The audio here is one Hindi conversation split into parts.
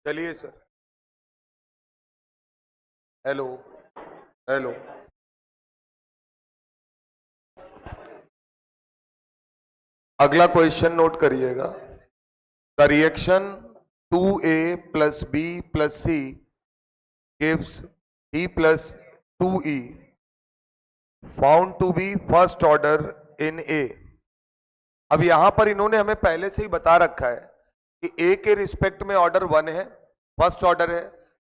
चलिए सर। हेलो। हेलो। अगला क्वेश्चन नोट करिएगा। The reaction 2A plus B plus C gives D plus 2E found to be first order in A। अब यहां पर इन्होंने हमें पहले से ही बता रखा है कि A के रिस्पेक्ट में ऑर्डर 1 है, फर्स्ट ऑर्डर है,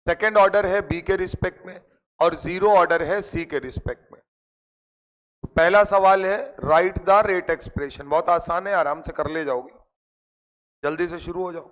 सेकेंड ऑर्डर है B के रिस्पेक्ट में, और जीरो ऑर्डर है C के रिस्पेक्ट में। तो पहला सवाल है राइट द रेट एक्सप्रेशन। बहुत आसान है, आराम से कर ले जाओगे। जल्दी से शुरू हो जाओ।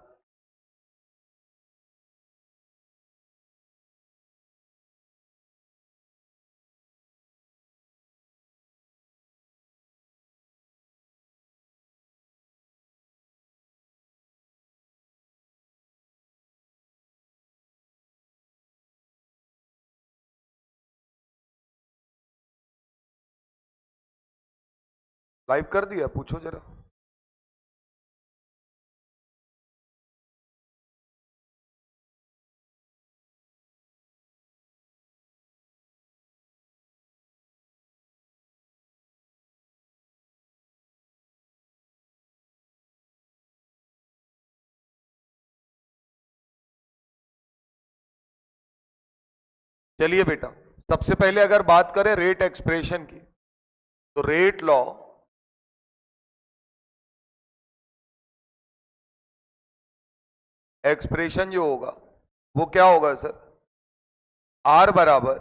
लाइव कर दिया, पूछो जरा। चलिए बेटा, सबसे पहले अगर बात करें रेट एक्सप्रेशन की, तो रेट लॉ एक्सप्रेशन जो होगा वो क्या होगा सर? आर बराबर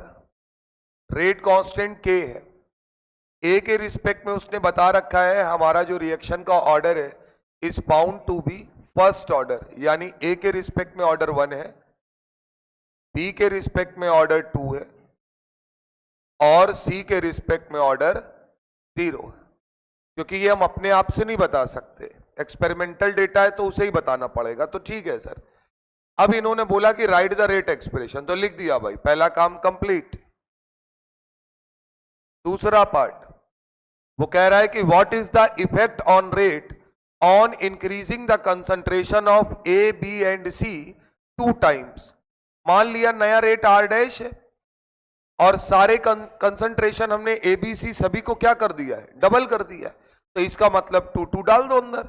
रेट कांस्टेंट के है। ए के रिस्पेक्ट में उसने बता रखा है हमारा जो रिएक्शन का ऑर्डर है is found to be first order, यानी ए के रिस्पेक्ट में ऑर्डर 1 है, बी के रिस्पेक्ट में ऑर्डर 2 है, और सी के रिस्पेक्ट में ऑर्डर 0 है। क्योंकि ये हम अपने आप से नहीं बता सकते, एक्सपेरिमेंटल डेटा है तो उसे ही बताना पड़ेगा। तो ठीक है सर। अब इन्होंने बोला कि राइट द रेट एक्सप्रेशन, तो लिख दिया भाई, पहला काम कंप्लीट। दूसरा पार्ट वो कह रहा है कि what is the effect on rate on increasing the concentration of A B and C 2 times. मान लिया नया रेट आर डैश है और सारे कंसंट्रेशन हमने ए बी सी सभी को क्या कर दिया है, डबल कर दिया है। तो इसका मतलब 2 डाल दो अंदर।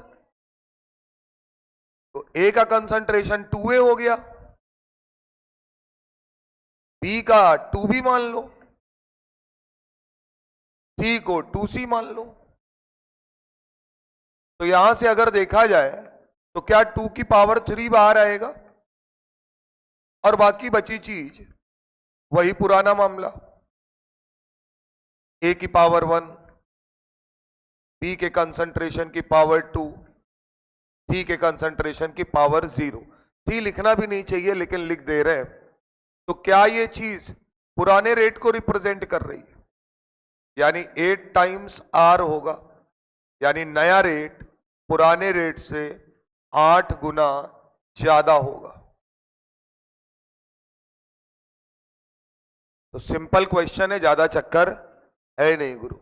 तो ए का कंसंट्रेशन 2A हो गया, बी का 2B मान लो, सी को 2C मान लो। तो यहां से अगर देखा जाए तो क्या 2 की पावर 3 बाहर आएगा और बाकी बची चीज वही पुराना मामला, ए की पावर 1, बी के कंसंट्रेशन की पावर 2, सी के कंसंट्रेशन की पावर 0। सी लिखना भी नहीं चाहिए लेकिन लिख दे रहे हैं। तो क्या ये चीज पुराने रेट को रिप्रेजेंट कर रही है, यानी 8 टाइम्स आर होगा, यानी नया रेट पुराने रेट से 8 गुना ज्यादा होगा। तो सिंपल क्वेश्चन है, ज्यादा चक्कर है नहीं गुरु।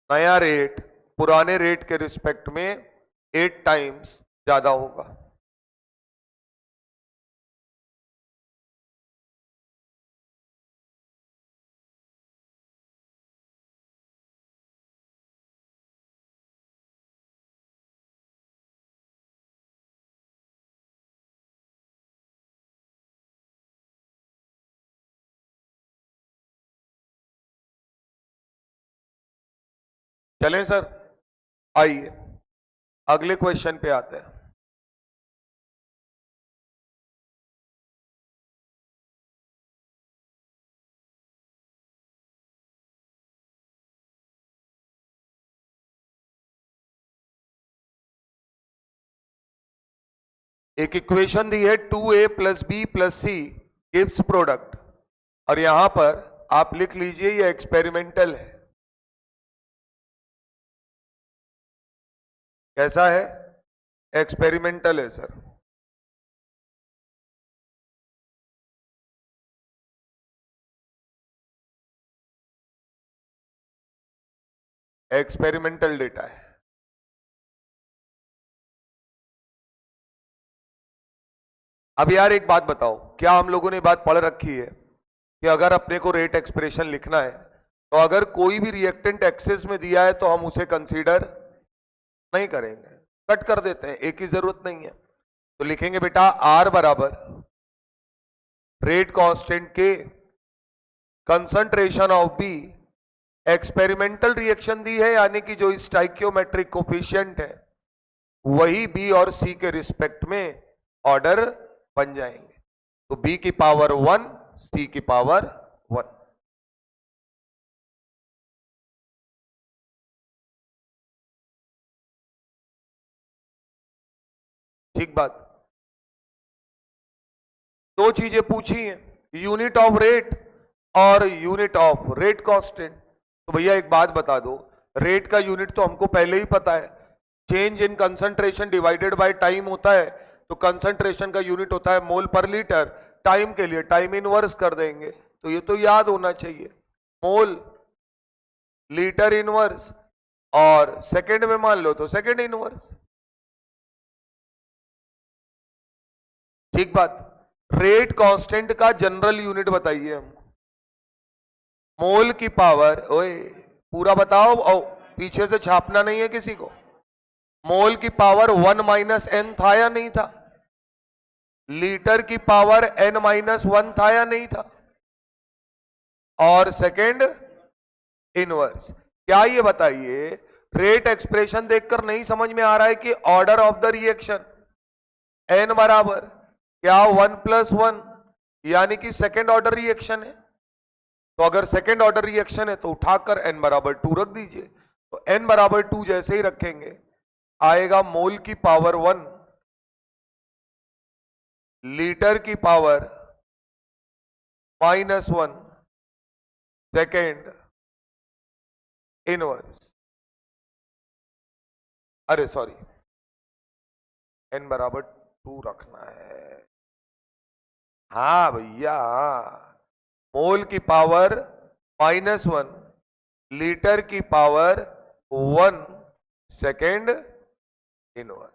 नया रेट पुराने रेट के रिस्पेक्ट में 8 टाइम्स ज्यादा होगा। चलें सर, आइए अगले क्वेश्चन पे आते हैं। एक इक्वेशन दी है 2A प्लस बी प्लस सी गिव्स प्रोडक्ट, और यहां पर आप लिख लीजिए ये एक्सपेरिमेंटल है। कैसा है? एक्सपेरिमेंटल है सर। एक्सपेरिमेंटल डेटा है। अब यार एक बात बताओ, क्या हम लोगों ने बात पढ़ रखी है कि अगर अपने को रेट एक्सप्रेशन लिखना है तो अगर कोई भी रिएक्टेंट एक्सेस में दिया है तो हम उसे कंसीडर नहीं करेंगे, कट कर देते हैं, एक की जरूरत नहीं है। तो लिखेंगे बेटा आर बराबर रेट कांस्टेंट के concentration of B, experimental reaction दी है यानी कि जो स्टाइकियोमेट्रिक कोफिशिएंट है वही बी और सी के रिस्पेक्ट में ऑर्डर बन जाएंगे। तो बी की पावर 1, सी की पावर 1। ठीक बात। दो चीजें पूछी हैं, यूनिट ऑफ रेट और यूनिट ऑफ रेट कांस्टेंट। तो भैया एक बात बता दो, रेट का यूनिट तो हमको पहले ही पता है, change in concentration divided by time होता है। तो कंसंट्रेशन का यूनिट होता है मोल पर लीटर, टाइम के लिए टाइम इनवर्स कर देंगे, तो ये तो याद होना चाहिए, मोल लीटर इनवर्स, और सेकंड में मान लो तो सेकंड इनवर्स। ठीक बात। रेट कांस्टेंट का जनरल यूनिट बताइए हमको, मोल की पावर, ओए पूरा बताओ और पीछे से छापना नहीं है किसी को। मोल की पावर 1 माइनस एन था या नहीं था? लीटर की पावर n माइनस 1 था या नहीं था? और सेकंड इनवर्स। क्या ये बताइए, रेट एक्सप्रेशन देखकर नहीं समझ में आ रहा है कि order of the reaction n बराबर क्या 1 प्लस 1 यानी कि सेकेंड ऑर्डर रिएक्शन है। तो अगर सेकेंड ऑर्डर रिएक्शन है तो उठाकर n बराबर 2 रख दीजिए। तो n बराबर 2 जैसे ही रखेंगे आएगा मोल की पावर 1 लीटर की पावर माइनस 1 सेकेंड इनवर्स, अरे सॉरी n बराबर 2 रखना है। हाँ भैया, मोल की पावर माइनस 1 लीटर की पावर 1 सेकेंड इनवर्स।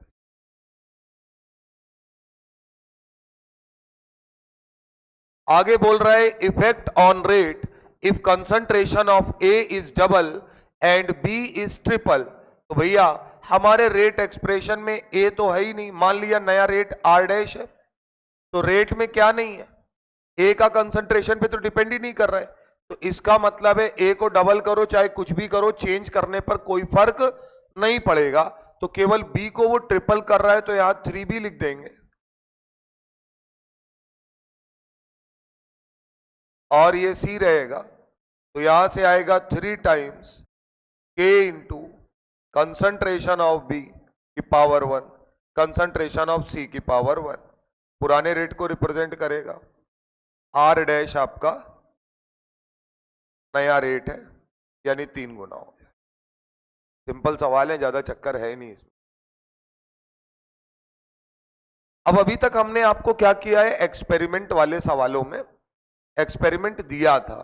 आगे बोल रहा है effect on rate if concentration of A is double and B is triple. तो भैया हमारे रेट एक्सप्रेशन में ए तो है ही नहीं, मान लिया नया रेट आर डैश है, तो रेट में क्या नहीं है, ए का कंसंट्रेशन पे तो डिपेंड ही नहीं कर रहा है। तो इसका मतलब है ए को डबल करो चाहे कुछ भी करो, चेंज करने पर कोई फर्क नहीं पड़ेगा। तो केवल बी को वो ट्रिपल कर रहा है तो यहां 3b लिख देंगे, और ये सी रहेगा तो यहां से आएगा 3 टाइम्स के इंटू कंसंट्रेशन ऑफ बी की पावर 1 कंसंट्रेशन ऑफ सी की पावर 1। पुराने रेट को रिप्रेजेंट करेगा, आर डैश आपका नया रेट है यानी 3 गुना हो गया। सिंपल सवाल है, ज्यादा चक्कर है नहीं इसमें। अब अभी तक हमने आपको क्या किया है, एक्सपेरिमेंट वाले सवालों में एक्सपेरिमेंट दिया था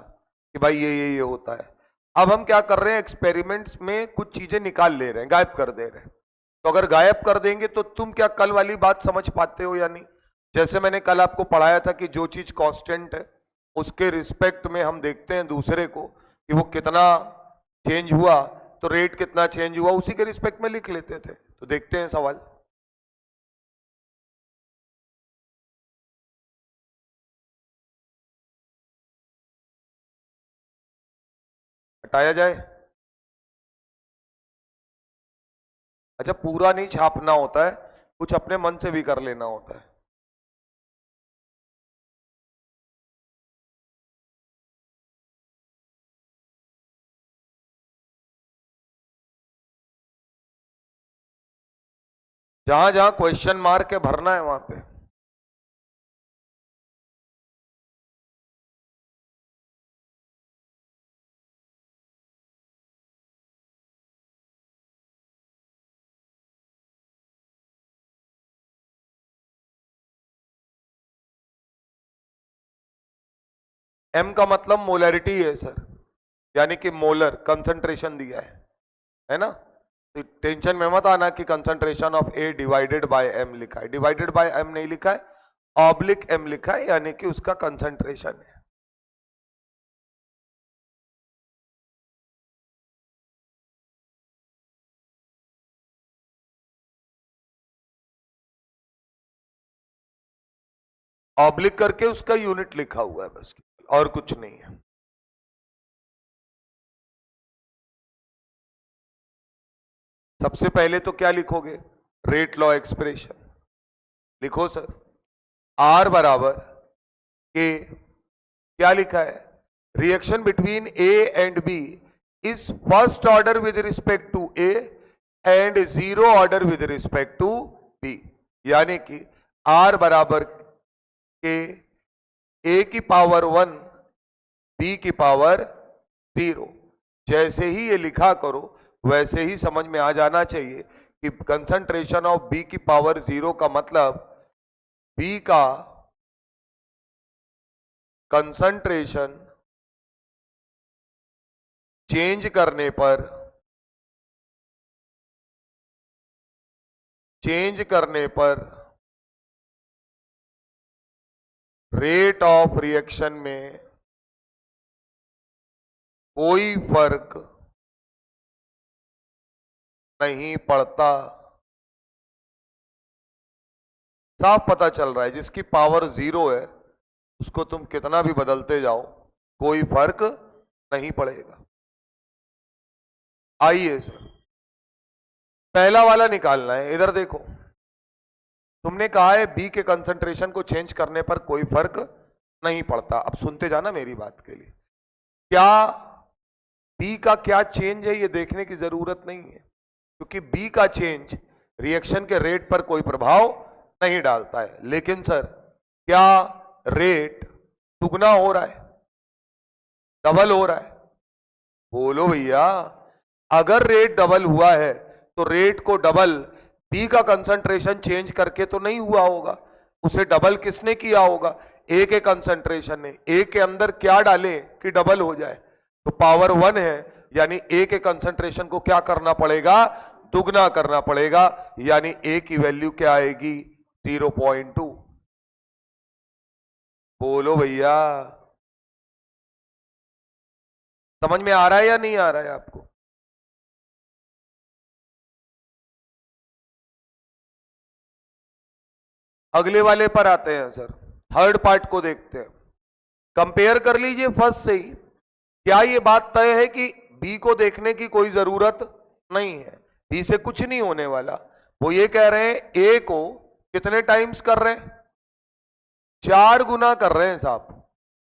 कि भाई ये होता है। अब हम क्या कर रहे हैं, एक्सपेरिमेंट्स में कुछ चीजें निकाल ले रहे हैं, गायब कर दे रहे हैं। तो अगर गायब कर देंगे तो तुम क्या कल वाली बात समझ पाते हो या नहीं? जैसे मैंने कल आपको पढ़ाया था कि जो चीज कांस्टेंट है उसके रिस्पेक्ट में हम देखते हैं दूसरे को कि वो कितना चेंज हुआ, तो रेट कितना चेंज हुआ उसी के रिस्पेक्ट में लिख लेते थे। तो देखते हैं सवाल। हटाया जाए। अच्छा, पूरा नहीं छापना होता है, कुछ अपने मन से भी कर लेना होता है। जहां जहां क्वेश्चन मार्क है भरना है वहां पे। एम का मतलब मोलरिटी है सर, यानी कि मोलर कंसंट्रेशन दिया है ना? तो टेंशन में मत आना कि concentration of A divided by m लिखा है, डिवाइडेड बाय एम नहीं लिखा है, ऑब्लिक एम लिखा है, यानी कि उसका कंसंट्रेशन है। ऑब्लिक करके उसका यूनिट लिखा हुआ है बस, और कुछ नहीं है। सबसे पहले तो क्या लिखोगे, रेट लॉ एक्सप्रेशन लिखो सर। आर बराबर के, क्या लिखा है, reaction between A and B is first order with respect to A and zero order with respect to B, यानी कि आर बराबर के ए की पावर 1 बी की पावर 0। जैसे ही ये लिखा करो वैसे ही समझ में आ जाना चाहिए कि कंसंट्रेशन ऑफ बी की पावर 0 का मतलब बी का कंसंट्रेशन चेंज करने पर रेट ऑफ रिएक्शन में कोई फर्क नहीं पड़ता। साफ पता चल रहा है जिसकी पावर 0 है उसको तुम कितना भी बदलते जाओ कोई फर्क नहीं पड़ेगा। आइए सर, पहला वाला निकालना है। इधर देखो, तुमने कहा है बी के कंसंट्रेशन को चेंज करने पर कोई फर्क नहीं पड़ता। अब सुनते जाना मेरी बात के लिए, क्या बी का क्या चेंज है ये देखने की जरूरत नहीं है, क्योंकि बी का चेंज रिएक्शन के रेट पर कोई प्रभाव नहीं डालता है। लेकिन सर, क्या रेट दुगना हो रहा है, डबल हो रहा है? बोलो भैया। अगर रेट डबल हुआ है तो रेट को डबल बी का कंसंट्रेशन चेंज करके तो नहीं हुआ होगा, उसे डबल किसने किया होगा? ए के कंसंट्रेशन ने। ए के अंदर क्या डाले कि डबल हो जाए? तो पावर 1 है, यानी ए के कंसंट्रेशन को क्या करना पड़ेगा? दुगना करना पड़ेगा, यानी ए की वैल्यू क्या आएगी? 0.2। बोलो भैया, समझ में आ रहा है या नहीं आ रहा है आपको? अगले वाले पर आते हैं सर, थर्ड पार्ट को देखते हैं। कंपेयर कर लीजिए फर्स्ट से ही। क्या ये बात तय है कि बी को देखने की कोई जरूरत नहीं है? बी से कुछ नहीं होने वाला। वो ये कह रहे हैं ए को कितने टाइम्स कर रहे हैं? 4 गुना कर रहे हैं साहब।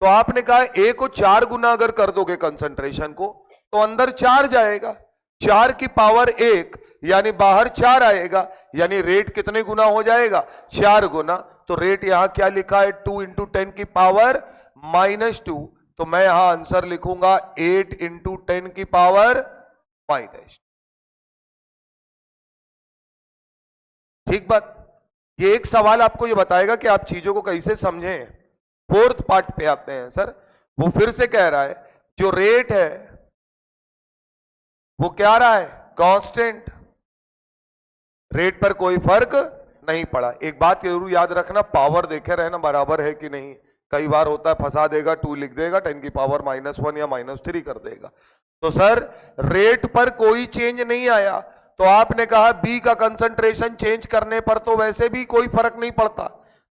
तो आपने कहा ए को 4 गुना अगर कर दोगे कंसंट्रेशन को तो अंदर 4 जाएगा, 4 की पावर 1, यानी बाहर 4 आएगा, यानी रेट कितने गुना हो जाएगा? 4 गुना। तो रेट यहां क्या लिखा है? 2 इंटू 10 की पावर -2। तो मैं यहां आंसर लिखूंगा 8 इंटू 10 की पावर -। ठीक बात। ये एक सवाल आपको ये बताएगा कि आप चीजों को कैसे समझें। फोर्थ पार्ट पे आते हैं सर। वो फिर से कह रहा है जो रेट है वो क्या रहा है? कांस्टेंट। रेट पर कोई फर्क नहीं पड़ा। एक बात जरूर याद रखना, पावर देखे रहना बराबर है कि नहीं। कई बार होता है फंसा देगा, 2 लिख देगा, 10 की पावर -1 या -3 कर देगा। तो सर, रेट पर कोई चेंज नहीं आया, तो आपने कहा बी का कंसंट्रेशन चेंज करने पर तो वैसे भी कोई फर्क नहीं पड़ता।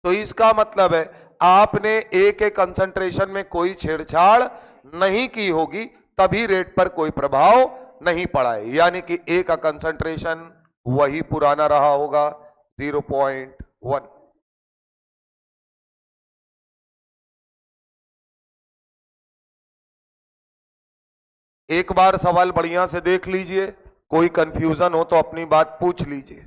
तो इसका मतलब है आपने ए के कंसंट्रेशन में कोई छेड़छाड़ नहीं की होगी, तभी रेट पर कोई प्रभाव नहीं पड़ा है। यानी कि ए का कंसंट्रेशन वही पुराना रहा होगा, 0.1। एक बार सवाल बढ़िया से देख लीजिए, कोई कंफ्यूजन हो तो अपनी बात पूछ लीजिए।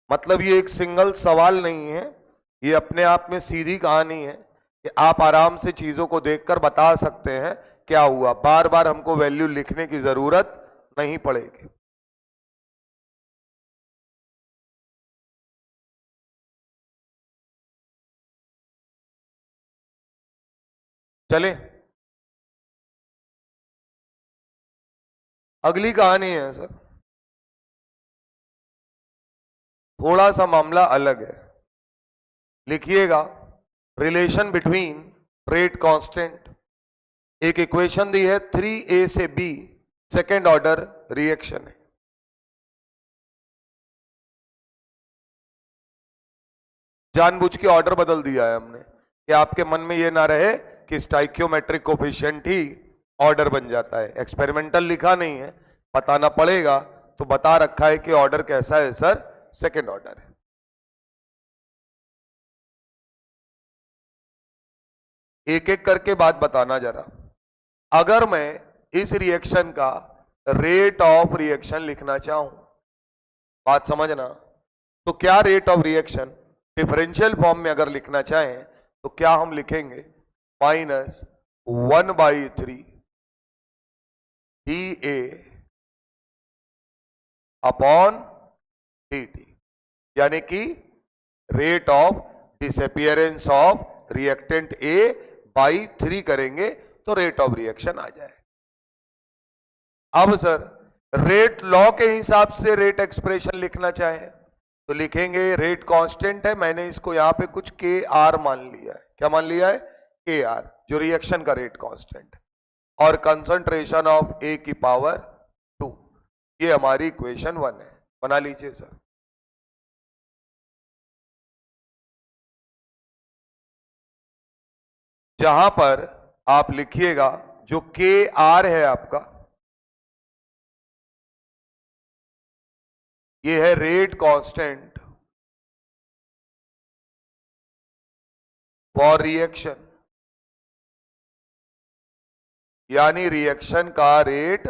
मतलब ये एक सिंगल सवाल नहीं है, ये अपने आप में सीधी कहानी है कि आप आराम से चीजों को देखकर बता सकते हैं क्या हुआ। बार बार हमको वैल्यू लिखने की जरूरत नहीं पड़ेगी। चले, अगली कहानी है सर। थोड़ा सा मामला अलग है। लिखिएगा रिलेशन बिटवीन रेट कांस्टेंट, एक इक्वेशन दी है 3a से b, सेकेंड ऑर्डर रिएक्शन है। जानबूझ के ऑर्डर बदल दिया है हमने कि आपके मन में ये ना रहे कि स्टाइक्योमेट्रिक कोफिशिएंट ही ऑर्डर बन जाता है। एक्सपेरिमेंटल लिखा नहीं है, बताना पड़ेगा, तो बता रखा है कि ऑर्डर कैसा है सर, सेकेंड ऑर्डर है। एक एक करके बात बताना जरा। अगर मैं इस रिएक्शन का रेट ऑफ रिएक्शन लिखना चाहूं, बात समझना, तो क्या rate of reaction differential form में अगर लिखना चाहें तो क्या हम लिखेंगे, -1/3 dA अपॉन dt, यानी कि rate of disappearance of reactant A by 3 करेंगे तो रेट ऑफ रिएक्शन आ जाए। अब सर रेट लॉ के हिसाब से रेट एक्सप्रेशन लिखना चाहें तो लिखेंगे, रेट कांस्टेंट है, मैंने इसको यहां पे कुछ KR मान लिया है। क्या मान लिया है? KR, जो रिएक्शन का रेट कांस्टेंट है, और कंसंट्रेशन ऑफ A की पावर 2, ये हमारी इक्वेशन 1 है। बना लीजिए सर। जहां पर आप लिखिएगा जो KR है आपका, ये है रेट कांस्टेंट फॉर रिएक्शन, यानी रिएक्शन का रेट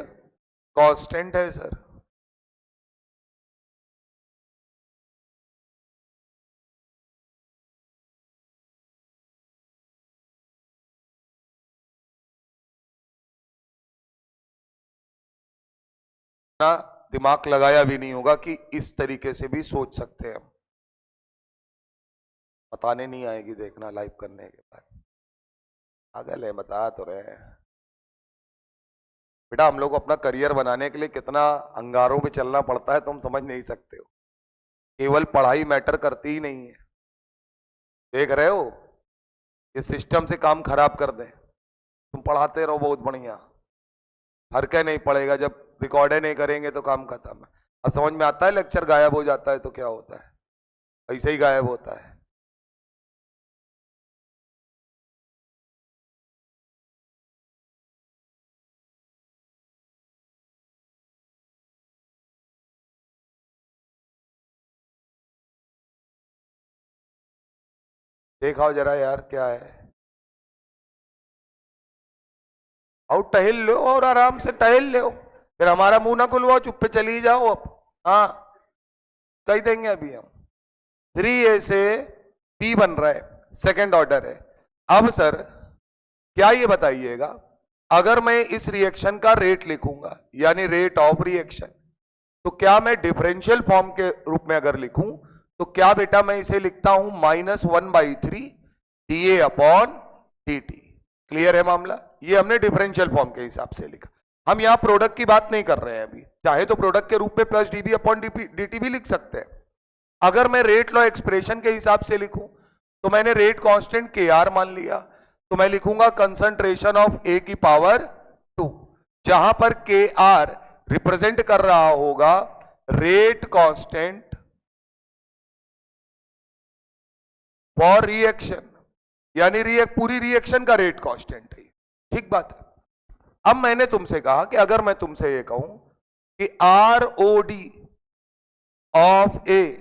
कांस्टेंट है सर। ना दिमाग लगाया भी नहीं होगा कि इस तरीके से भी सोच सकते हैं हम। बताने नहीं आएगी, देखना लाइव करने के बाद। पागल है, बता तो रहे हैं बेटा, हम लोग को अपना करियर बनाने के लिए कितना अंगारों पे चलना पड़ता है तुम समझ नहीं सकते हो। केवल पढ़ाई मैटर करती ही नहीं है। देख रहे हो, ये सिस्टम से काम खराब कर दे। तुम पढ़ाते रहो बहुत बढ़िया, हर के नहीं पड़ेगा, जब रिकॉर्डे नहीं करेंगे तो काम खत्म है। अब समझ में आता है लेक्चर गायब हो जाता है तो क्या होता है, ऐसे ही गायब होता है। देखाओ जरा यार क्या है। और टहल लो और आराम से टहल लो, फिर हमारा मुंह ना खुलवाओ, चुप पे चली जाओ। अब हाँ कह देंगे अभी हम। 3A से P बन रहा है, सेकेंड ऑर्डर है। अब सर क्या ये बताइएगा, अगर मैं इस रिएक्शन का रेट लिखूंगा यानी रेट ऑफ रिएक्शन, तो क्या मैं डिफरेंशियल फॉर्म के रूप में अगर लिखूं तो क्या बेटा मैं इसे लिखता हूं -1/3 dA अपॉन dt। क्लियर है मामला? ये हमने डिफरेंशियल फॉर्म के हिसाब से लिखा। हम यहां प्रोडक्ट की बात नहीं कर रहे हैं अभी, चाहे तो प्रोडक्ट के रूप में प्लस dB अपॉन dt भी लिख सकते हैं। अगर मैं रेट लॉ एक्सप्रेशन के हिसाब से लिखूं तो मैंने रेट कांस्टेंट KR मान लिया, तो मैं लिखूंगा कंसंट्रेशन ऑफ A की पावर 2, जहां पर KR रिप्रेजेंट कर रहा होगा रेट कांस्टेंट फॉर रिएक्शन, यानी पूरी रिएक्शन का रेट कांस्टेंट है। ठीक बात है। अब मैंने तुमसे कहा कि अगर मैं तुमसे ये कहूं कि ROD ऑफ A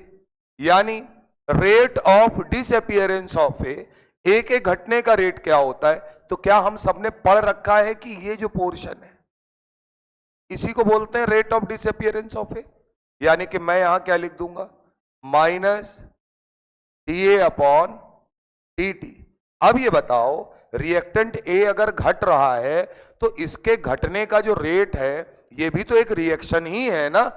यानी रेट ऑफ डिसअपियरेंस ऑफ ए के घटने का रेट क्या होता है, तो क्या हम सबने पढ़ रखा है कि ये जो पोर्शन है इसी को बोलते हैं रेट ऑफ डिसअपियरेंस ऑफ ए, यानी कि मैं यहां क्या लिख दूंगा, -dA अपॉन dt। अब ये बताओ रिएक्टेंट A अगर घट रहा है तो इसके घटने का जो रेट है ये भी तो एक रिएक्शन ही है ना।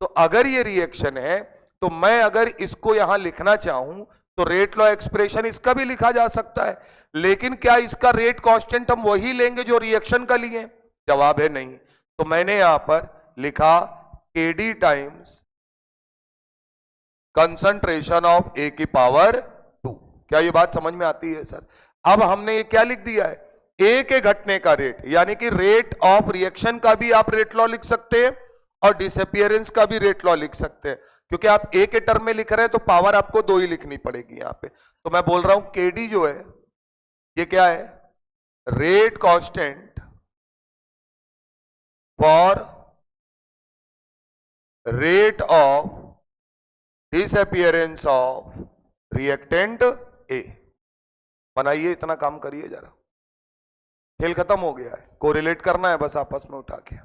तो अगर ये रिएक्शन है तो मैं अगर इसको यहां लिखना चाहूं तो रेट लॉ एक्सप्रेशन इसका भी लिखा जा सकता है, लेकिन क्या इसका रेट कांस्टेंट हम वही लेंगे जो रिएक्शन का लिए? जवाब है नहीं। तो मैंने यहां पर लिखा KD टाइम्स कंसंट्रेशन ऑफ ए की पावर 2। क्या ये बात समझ में आती है सर? अब हमने ये क्या लिख दिया है, ए के घटने का रेट, यानी कि रेट ऑफ रिएक्शन का भी आप रेट लॉ लिख सकते हैं और डिसअपियरेंस का भी रेट लॉ लिख सकते हैं। क्योंकि आप ए के टर्म में लिख रहे हैं तो पावर आपको 2 ही लिखनी पड़ेगी यहां पे। तो मैं बोल रहा हूं केडी जो है ये क्या है, rate constant for rate of disappearance of reactant A. बनाइए, इतना काम करिए जरा, खेल खत्म हो गया है, कोरिलेट करना है बस आपस में उठा के।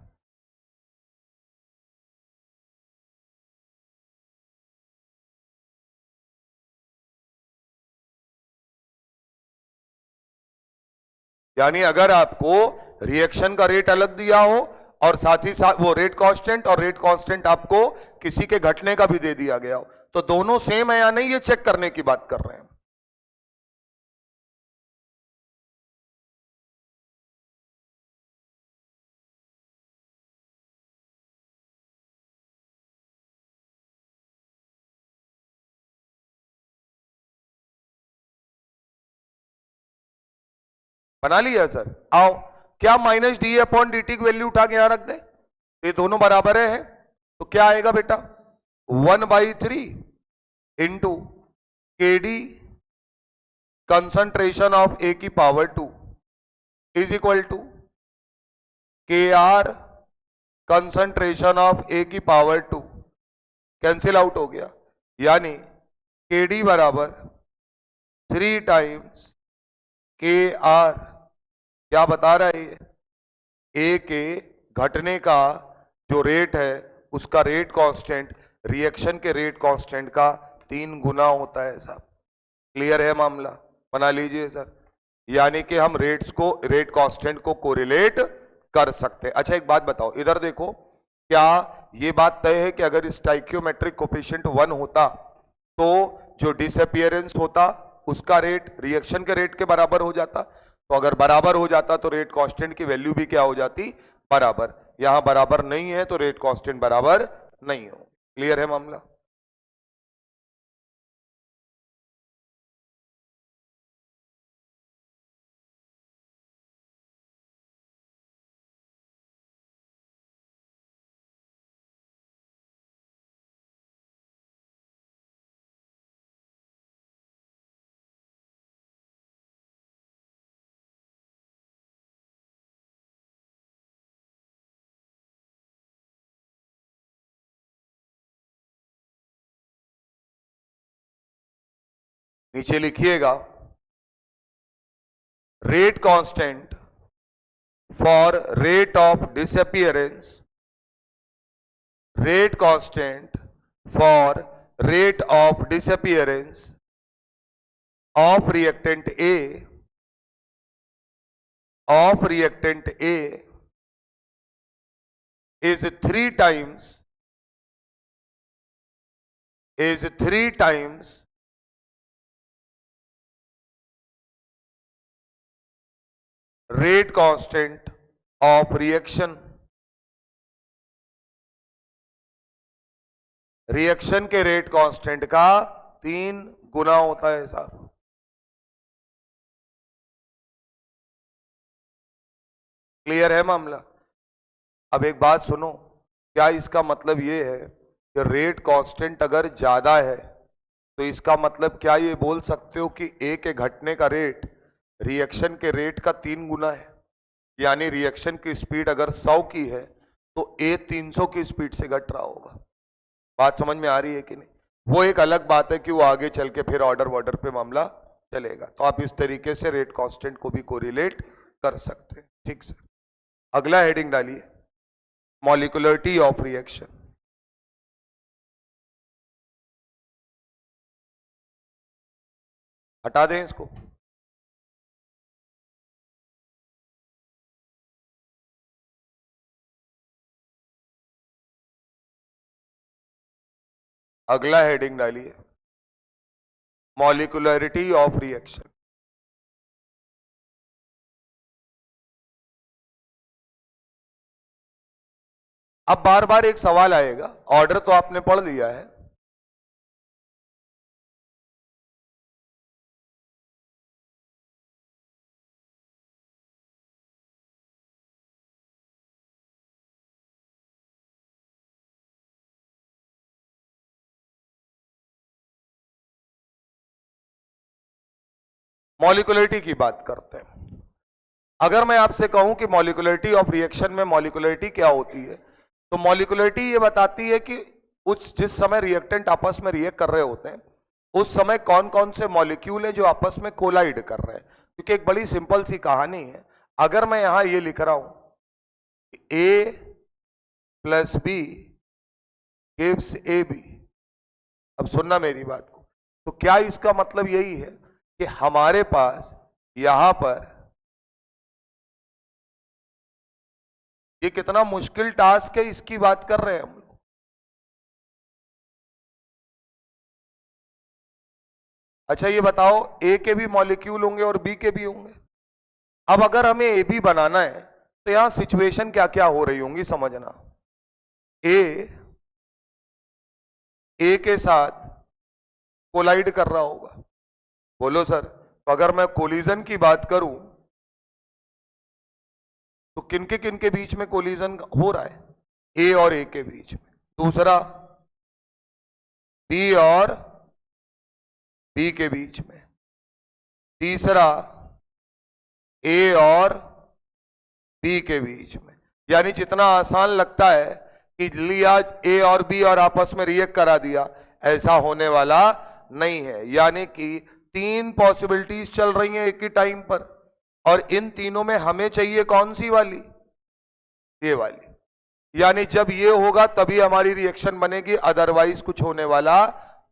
यानी अगर आपको रिएक्शन का रेट अलग दिया हो और साथ ही साथ वो रेट कांस्टेंट और रेट कांस्टेंट आपको किसी के घटने का भी दे दिया गया हो, तो दोनों सेम है या नहीं ये चेक करने की बात कर रहे हैं। बना लिया सर? आओ, क्या minus D upon D T की वैल्यू उठा के यहां रख दे, ये दोनों बराबर है, तो क्या आएगा बेटा, 1/3 इंटू के डी कंसंट्रेशन ऑफ ए की पावर 2 इज इक्वल टू के आर कंसंट्रेशन ऑफ ए की पावर 2, कैंसिल आउट हो गया, यानी के डी बराबर 3 टाइम्स के आर। क्या बता रहा है ये, ए के घटने का जो रेट है उसका रेट कांस्टेंट रिएक्शन के रेट कांस्टेंट का 3 गुना होता है साहब। क्लियर है मामला? बना लीजिए सर, यानी कि हम रेट्स को, रेट कांस्टेंट को कोरिलेट कर सकते हैं। अच्छा एक बात बताओ, इधर देखो, क्या ये बात तय है कि अगर स्टाइकियोमेट्रिक कोफिशिएंट 1 होता तो जो डिसअपियरेंस होता उसका रेट रिएक्शन के रेट के बराबर हो जाता? तो अगर बराबर हो जाता तो रेट कांस्टेंट की वैल्यू भी क्या हो जाती, बराबर। यहां बराबर नहीं है तो रेट कांस्टेंट बराबर नहीं हो। क्लियर है मामला? नीचे लिखिएगा, rate constant for rate of disappearance, rate constant for rate of disappearance of reactant A is 3 times rate constant of reaction। Reaction के रेट कांस्टेंट का 3 गुना होता है साहब। क्लियर है मामला? अब एक बात सुनो, क्या इसका मतलब ये है कि रेट कांस्टेंट अगर ज्यादा है तो इसका मतलब क्या ये बोल सकते हो कि ए के घटने का रेट रिएक्शन के रेट का 3 गुना है? यानी रिएक्शन की स्पीड अगर 100 की है तो ए 300 की स्पीड से घट रहा होगा। बात समझ में आ रही है कि नहीं? वो एक अलग बात है कि वो आगे चल के फिर ऑर्डर पे मामला चलेगा। तो आप इस तरीके से रेट कांस्टेंट को भी कोरिलेट कर सकते हैं। ठीक सर, अगला हेडिंग डालिए, मॉलिक्यूलरिटी ऑफ रिएक्शन। हटा दें इसको। अगला हेडिंग डालिए, मॉलिक्यूलरिटी ऑफ रिएक्शन। अब बार बार एक सवाल आएगा, ऑर्डर तो आपने पढ़ लिया है, मॉलिक्युलरिटी की बात करते हैं। अगर मैं आपसे कहूं कि मॉलिक्युलरिटी ऑफ रिएक्शन में मॉलिक्युलरिटी क्या होती है, तो मॉलिक्युलरिटी ये बताती है कि उस जिस समय रिएक्टेंट आपस में रिएक्ट कर रहे होते हैं उस समय कौन कौन से मॉलिक्यूल है जो आपस में कोलाइड कर रहे हैं। क्योंकि एक बड़ी सिंपल सी कहानी है। अगर मैं यहां ये लिख रहा हूं A plus B gives A B, अब सुनना मेरी बात को, तो क्या इसका मतलब यही है कि हमारे पास यहां पर ये कितना मुश्किल टास्क है इसकी बात कर रहे हैं हम लोग। अच्छा ये बताओ, ए के भी मॉलिक्यूल होंगे और बी के भी होंगे। अब अगर हमें ए बी बनाना है तो यहां सिचुएशन क्या क्या हो रही होंगी समझना। ए ए के साथ कोलाइड कर रहा होगा, बोलो सर। तो अगर मैं कोलिजन की बात करूं तो किनके बीच में कोलिजन हो रहा है, ए और ए के बीच में। दूसरा बी और बी के बीच में। तीसरा ए और बी के बीच में। यानी जितना आसान लगता है कि लिया ए और बी और आपस में रिएक्ट करा दिया, ऐसा होने वाला नहीं है। यानी कि तीन पॉसिबिलिटीज चल रही हैं एक ही टाइम पर, और इन तीनों में हमें चाहिए कौन सी वाली, ये वाली। यानी जब ये होगा तभी हमारी रिएक्शन बनेगी, अदरवाइज कुछ होने वाला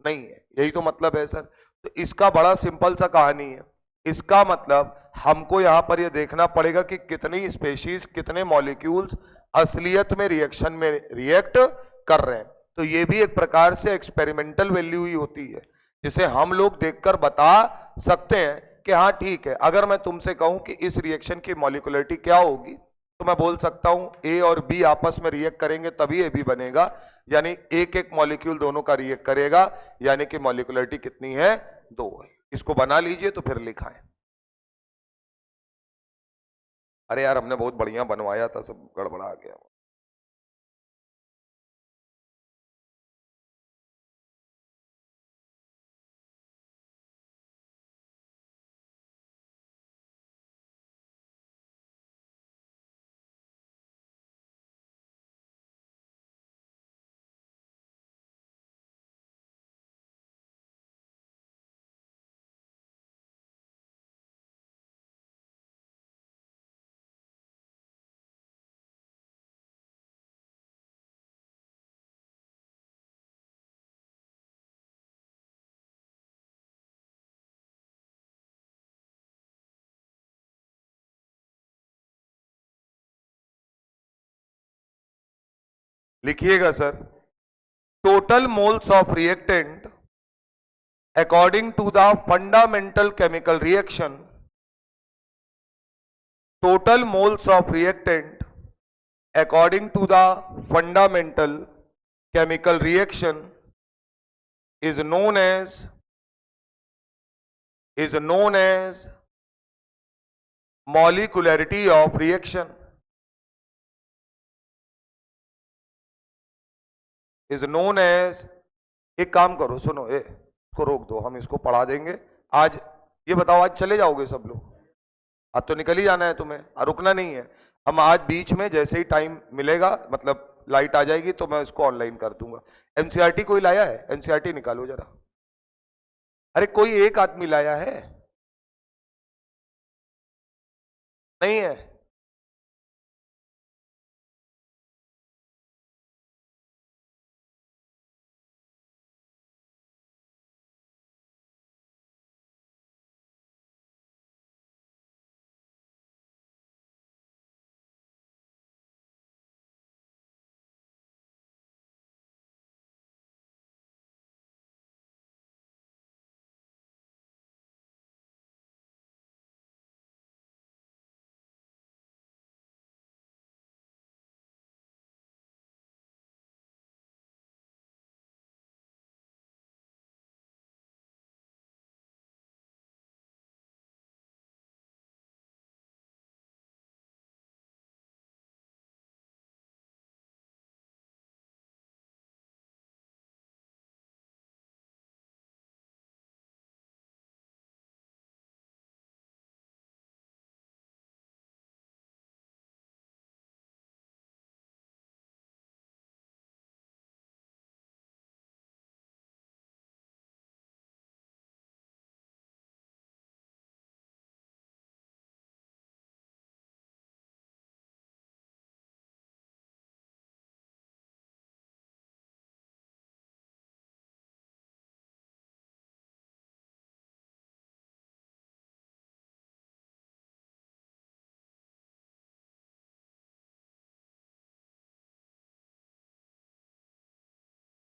नहीं है। यही तो मतलब है सर। तो इसका बड़ा सिंपल सा कहानी है। इसका मतलब हमको यहां पर ये देखना पड़ेगा कि कितनी स्पेशीज, कितने मॉलिक्यूल्स असलियत में रिएक्शन में रिएक्ट कर रहे हैं। तो ये भी एक प्रकार से एक्सपेरिमेंटल वैल्यू ही होती है, जिसे हम लोग देखकर बता सकते हैं कि हाँ ठीक है। अगर मैं तुमसे कहूं कि इस रिएक्शन की मॉलिक्युलरिटी क्या होगी, तो मैं बोल सकता हूं ए और बी आपस में रिएक्ट करेंगे तभी ए बी बनेगा। यानी एक एक मॉलिक्यूल दोनों का रिएक्ट करेगा, यानी कि मॉलिक्युलरिटी कितनी है, 2 है। इसको बना लीजिए तो फिर लिखाएं। अरे यार हमने बहुत बढ़िया बनवाया था, सब गड़बड़ा गया। लिखिएगा sir, total moles of reactant according to the fundamental chemical reaction, total moles of reactant according to the fundamental chemical reaction is known as molecularity of reaction, is known as, एक काम करो सुनो, इसको रोक दो, हम इसको पढ़ा देंगे आज। ये बताओ आज चले जाओगे सब लोग? आज तो निकल ही जाना है तुम्हें, रुकना नहीं है। हम आज बीच में जैसे ही टाइम मिलेगा, मतलब लाइट आ जाएगी तो मैं इसको ऑनलाइन कर दूंगा। एनसीईआरटी कोई लाया है? एनसीईआरटी निकालो जरा। अरे कोई एक आदमी लाया है? नहीं है?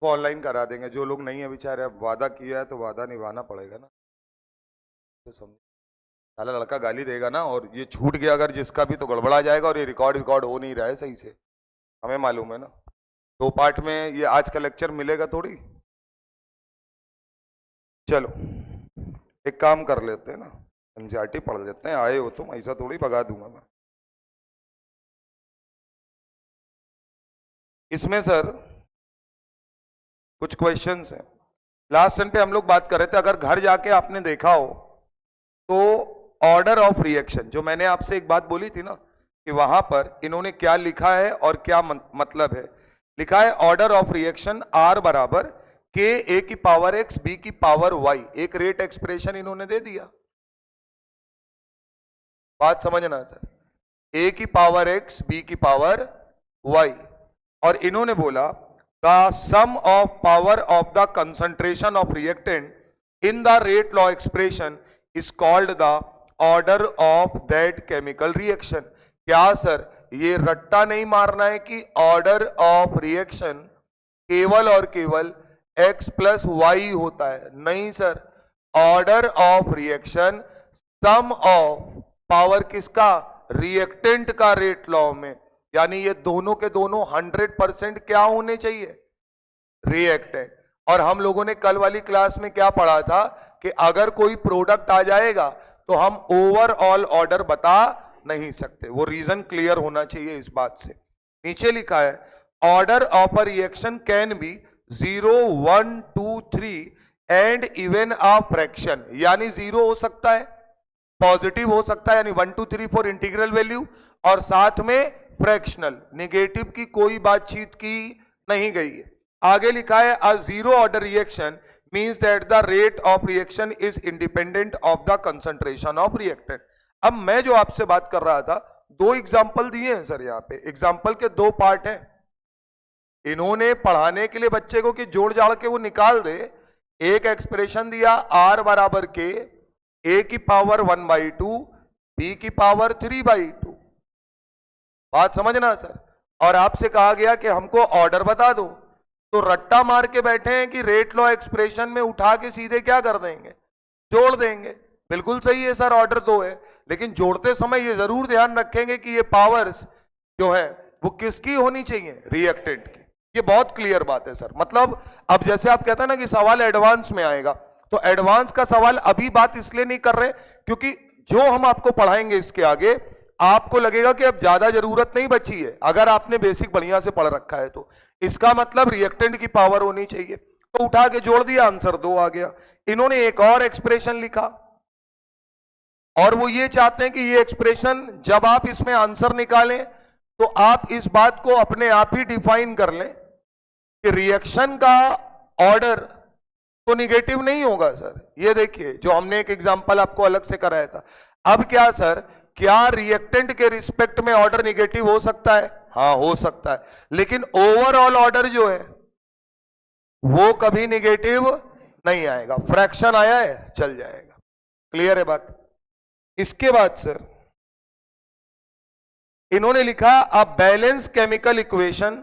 वो ऑनलाइन करा देंगे। जो लोग नहीं है बेचारे, अब वादा किया है तो वादा निभाना पड़ेगा ना, तो समझ। साला लड़का गाली देगा ना, और ये छूट गया अगर जिसका भी, तो गड़बड़ा जाएगा, और ये रिकॉर्ड हो नहीं रहा है सही से, हमें मालूम है ना। 2 पार्ट में ये आज का लेक्चर मिलेगा थोड़ी। चलो एक काम कर लेते हैं ना, एनसीईआरटी पढ़ लेते हैं। आए हो तुम, ऐसा थोड़ी भगा दूंगा मैं। इसमें सर कुछ क्वेश्चंस हैं। लास्ट टाइम पे हम लोग बात कर रहे थे, अगर घर जाके आपने देखा हो तो ऑर्डर ऑफ रिएक्शन, जो मैंने आपसे एक बात बोली थी ना कि वहां पर इन्होंने क्या लिखा है और क्या मतलब है। लिखा है ऑर्डर ऑफ रिएक्शन आर बराबर के ए की पावर एक्स बी की पावर वाई। एक रेट एक्सप्रेशन इन्होंने दे दिया, बात समझना सर। ए की पावर एक्स बी की पावर वाई, और इन्होंने बोला the sum of power of the concentration of reactant in the rate law expression is called the order of that chemical reaction. क्या सर ये रट्टा नहीं मारना है कि ऑर्डर ऑफ रिएक्शन केवल और केवल x प्लस वाई होता है? नहीं sir, order of reaction sum of power किसका? रिएक्टेंट का रेट लॉ में, यानी ये दोनों के दोनों 100% क्या होने चाहिए? रिएक्टेंट। और हम लोगों ने कल वाली क्लास में क्या पढ़ा था कि अगर कोई प्रोडक्ट आ जाएगा तो हम ओवरऑल ऑर्डर बता नहीं सकते, वो रीजन क्लियर होना चाहिए इस बात से। नीचे लिखा है order of a reaction can be 0, 1, 2, 3 and even a fraction, यानी 0 हो सकता है, पॉजिटिव हो सकता है, यानी 1, 2, 3, 4 इंटीग्रल वैल्यू, और साथ में फ्रैक्शनल। नेगेटिव की कोई बातचीत की नहीं गई है। आगे लिखा है a zero order reaction means that the rate of reaction is independent of the concentration of reactant. अब मैं जो आपसे बात कर रहा था, 2 एग्जांपल दिए हैं सर। यहाँ पे एग्जांपल के 2 पार्ट हैं। इन्होंने पढ़ाने के लिए बच्चे को कि जोड़ जाड़ के वो निकाल दे। एक एक्सप्रेशन दिया r बराबर के a की पावर 1/2 b की पावर 3/2, बात समझना सर। और आपसे कहा गया कि हमको ऑर्डर बता दो, तो रट्टा मार के बैठे हैं कि रेट लॉ एक्सप्रेशन में उठा के सीधे क्या कर देंगे? जोड़ देंगे। बिल्कुल सही है सर, ऑर्डर 2 है, लेकिन जोड़ते समय ये जरूर ध्यान रखेंगे कि ये पावर्स जो है वो किसकी होनी चाहिए? रिएक्टेंट की। ये बहुत क्लियर बात है सर। मतलब अब जैसे आप कहते हैं ना कि सवाल एडवांस में आएगा, तो एडवांस का सवाल अभी बात इसलिए नहीं कर रहे क्योंकि जो हम आपको पढ़ाएंगे इसके आगे आपको लगेगा कि अब ज्यादा जरूरत नहीं बची है, अगर आपने बेसिक बढ़िया से पढ़ रखा है तो। इसका मतलब रिएक्टेंट की पावर होनी चाहिए, तो उठा के जोड़ दिया, आंसर 2 आ गया। इन्होंने एक और एक्सप्रेशन लिखा और वो ये चाहते हैं कि ये एक्सप्रेशन जब आप इसमें आंसर निकालें तो आप इस बात को अपने आप ही डिफाइन कर लें कि रिएक्शन का ऑर्डर तो निगेटिव नहीं होगा सर। ये देखिए जो हमने एक एग्जांपल आपको अलग से कराया था। अब क्या सर, क्या रिएक्टेंट के रिस्पेक्ट में ऑर्डर निगेटिव हो सकता है? हाँ हो सकता है, लेकिन ओवरऑल ऑर्डर जो है वो कभी निगेटिव नहीं आएगा। फ्रैक्शन आया है चल जाएगा। क्लियर है बात? इसके बाद सर इन्होंने लिखा a balance chemical equation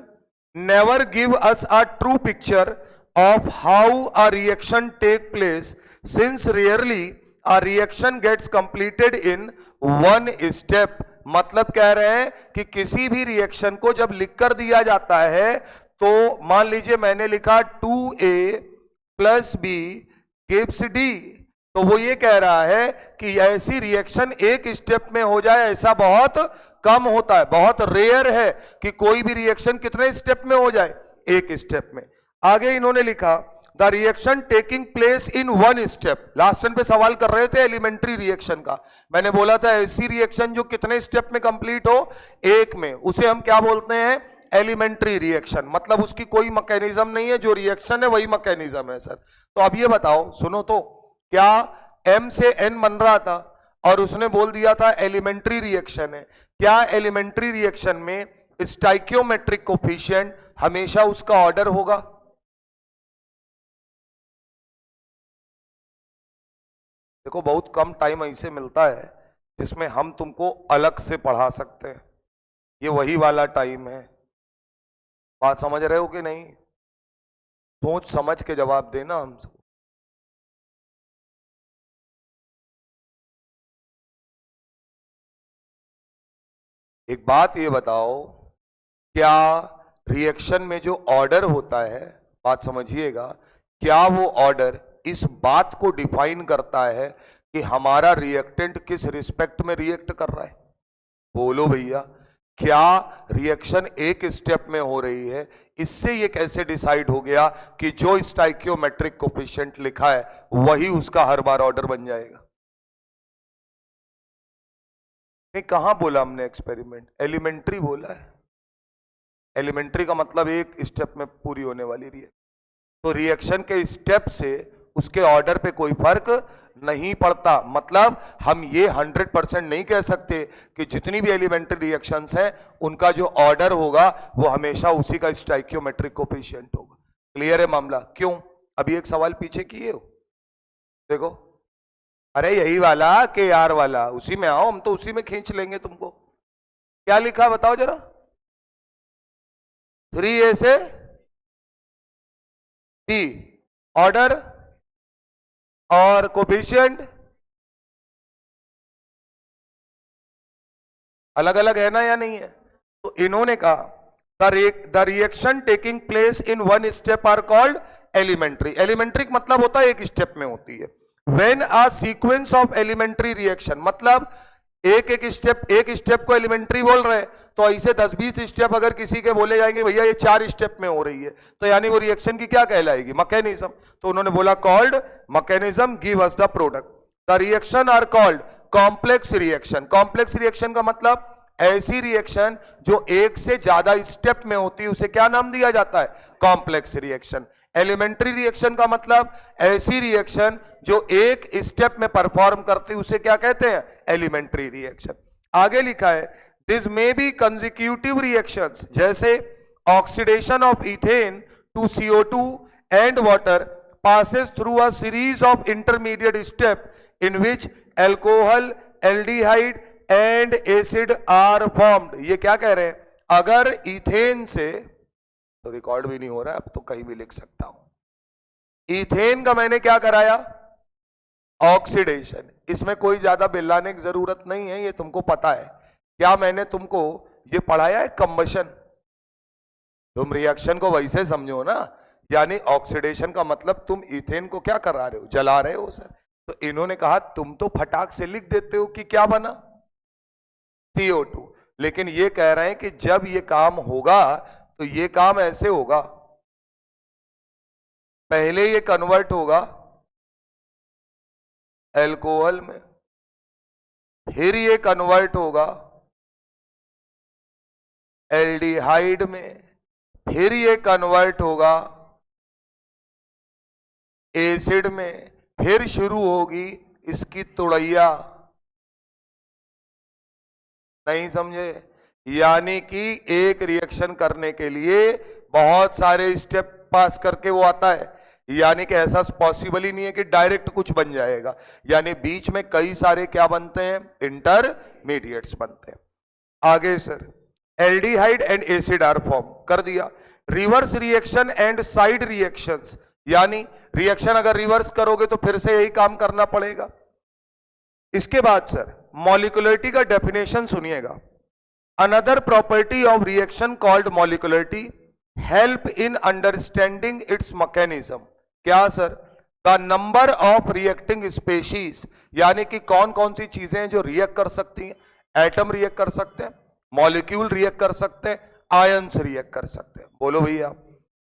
never give us a true picture of how a reaction take place since rarely a reaction gets completed in one step। मतलब कह रहे हैं कि किसी भी रिएक्शन को जब लिखकर दिया जाता है तो मान लीजिए मैंने लिखा 2A plus B gives D, तो वो ये कह रहा है कि ऐसी रिएक्शन एक स्टेप में हो जाए ऐसा बहुत कम होता है, बहुत रेयर है कि कोई भी रिएक्शन कितने स्टेप में हो जाए? एक स्टेप में। आगे इन्होंने लिखा the reaction taking place in 1 step. Last time पे सवाल कर रहे थे एलिमेंट्री रिएक्शन का, मैंने बोला था ऐसी रिएक्शन जो कितने स्टेप में कंप्लीट हो? एक में, उसे हम क्या बोलते हैं? Elementary reaction. मतलब उसकी कोई मैकेनिज्म नहीं है, जो रिएक्शन है वही मैकेनिज्म है सर। तो अब ये बताओ, सुनो तो, क्या M से N बन रहा था और उसने बोल दिया था एलिमेंट्री रिएक्शन है, क्या एलिमेंट्री रिएक्शन में स्टाइकियोमेट्रिक कोफिशिएंट हमेशा उसका ऑर्डर होगा? देखो बहुत कम टाइम ऐसे मिलता है जिसमें हम तुमको अलग से पढ़ा सकते हैं, ये वही वाला टाइम है। बात समझ रहे हो कि नहीं? सोच समझ के जवाब देना हमसे। एक बात ये बताओ, क्या रिएक्शन में जो ऑर्डर होता है, बात समझिएगा, क्या वो ऑर्डर इस बात को डिफाइन करता है कि हमारा रिएक्टेंट किस रिस्पेक्ट में रिएक्ट कर रहा है? बोलो भैया, क्या रिएक्शन एक स्टेप में हो रही है, इससे ये कैसे डिसाइड हो गया कि जो स्टाइकियोमेट्रिक कोफिशिएंट लिखा है वही उसका हर बार ऑर्डर बन जाएगा? नहीं, कहां बोला हमने एक्सपेरिमेंट? एलिमेंट्री बोला है। एलिमेंट्री का मतलब एक स्टेप में पूरी होने वाली रिएक्शन। तो रिएक्शन के स्टेप से उसके ऑर्डर पे कोई फर्क नहीं पड़ता। मतलब हम ये 100% नहीं कह सकते कि जितनी भी एलिमेंट्री रिएक्शंस हैं उनका जो ऑर्डर होगा वो हमेशा उसी का स्टाइकियोमेट्रिक कोफिशिएंट होगा। क्लियर है मामला? क्यों? अभी एक सवाल पीछे किए हो, देखो, अरे यही वाला के आर वाला, उसी में आओ, हम तो उसी में खींच लेंगे तुमको। क्या लिखा बताओ जरा? 3a से b ऑर्डर और कोफिशिएंट अलग अलग है ना या नहीं है? तो इन्होंने कहा the reaction taking place in one step are called elementary. Elementary मतलब होता है एक स्टेप में होती है। When a sequence of elementary reaction, मतलब एक स्टेप को एलिमेंट्री बोल रहे हैं, तो ऐसे 10-20 स्टेप अगर किसी के बोले जाएंगे भैया ये 4 स्टेप में हो रही है, तो यानी वो रिएक्शन की क्या कहलाएगी? मैकेनिज्म। तो उन्होंने बोला called mechanism give us the product. The reaction are called complex reaction. Complex reaction का मतलब ऐसी रिएक्शन जो एक से ज्यादा स्टेप में होती है उसे क्या नाम दिया जाता है? Complex reaction. एलिमेंट्री रिएक्शन का मतलब ऐसी रिएक्शन जो एक स्टेप में परफॉर्म करती है उसे क्या कहते हैं? Elementary reaction. आगे लिखा है this may be consecutive reactions, जैसे oxidation of ethane to CO2 and water passes through a series of intermediate step in which alcohol, aldehyde and acid are formed। ये क्या कह रहे हैं? अगर इथेन से, तो रिकॉर्ड भी नहीं हो रहा है, अब तो कहीं भी लिख सकता हूं। इथेन का मैंने क्या कराया? ऑक्सीडेशन। इसमें कोई ज्यादा बिल्लाने की जरूरत नहीं है, ये तुमको पता है। क्या मैंने तुमको ये पढ़ाया है? कंबशन। तुम रिएक्शन को वैसे समझो ना, यानी ऑक्सीडेशन का मतलब तुम इथेन को क्या करा रहे हो? जला रहे हो सर। तो इन्होंने कहा तुम तो फटाक से लिख देते हो कि क्या बना? CO2। लेकिन ये कह रहे हैं कि जब ये काम होगा तो ये काम ऐसे होगा, पहले ये कन्वर्ट होगा एल्कोहल में, फिर ये कन्वर्ट होगा एल्डिहाइड में, फिर ये कन्वर्ट होगा एसिड में, फिर शुरू होगी इसकी तुड़ैया। नहीं समझे? यानी कि एक रिएक्शन करने के लिए बहुत सारे स्टेप पास करके वो आता है। यानी कि ऐसा पॉसिबल ही नहीं है कि डायरेक्ट कुछ बन जाएगा, यानी बीच में कई सारे क्या बनते हैं? इंटरमीडिएट्स बनते हैं। आगे sir, aldehyde and acid are form कर दिया। Reverse reaction and side reactions, यानी रिएक्शन अगर रिवर्स करोगे तो फिर से यही काम करना पड़ेगा। इसके बाद सर मॉलिक्युलरिटी का डेफिनेशन सुनिएगा। Another property of reaction called molecularity help in understanding its mechanism. क्या sir? The number of reacting species, यानी कि कौन कौन सी चीजें हैं जो रिएक्ट कर सकती हैं। एटम रिएक्ट कर सकते हैं, मॉलिक्यूल रिएक्ट कर सकते हैं, आयंस रिएक्ट कर सकते हैं। बोलो भैया।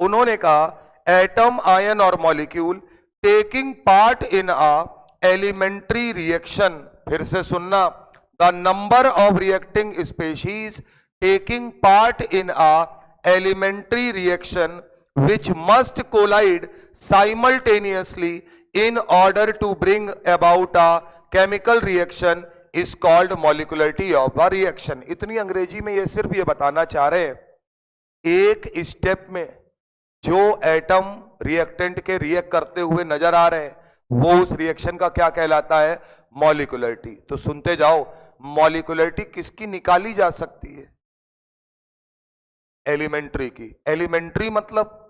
उन्होंने कहा एटम, आयन और molecule taking part in a elementary reaction. फिर से सुनना, the number of reacting species taking part in a elementary reaction which must collide simultaneously in order to bring about a chemical reaction is called molecularity of a reaction। इतनी अंग्रेजी में ये सिर्फ ये बताना चाह रहे हैं एक स्टेप में जो एटम रिएक्टेंट के रिएक्ट करते हुए नजर आ रहे हैं वो उस रिएक्शन का क्या कहलाता है? मॉलिक्युलरिटी। तो सुनते जाओ, मॉलिक्युलरिटी किसकी निकाली जा सकती है? एलिमेंट्री की। एलिमेंट्री मतलब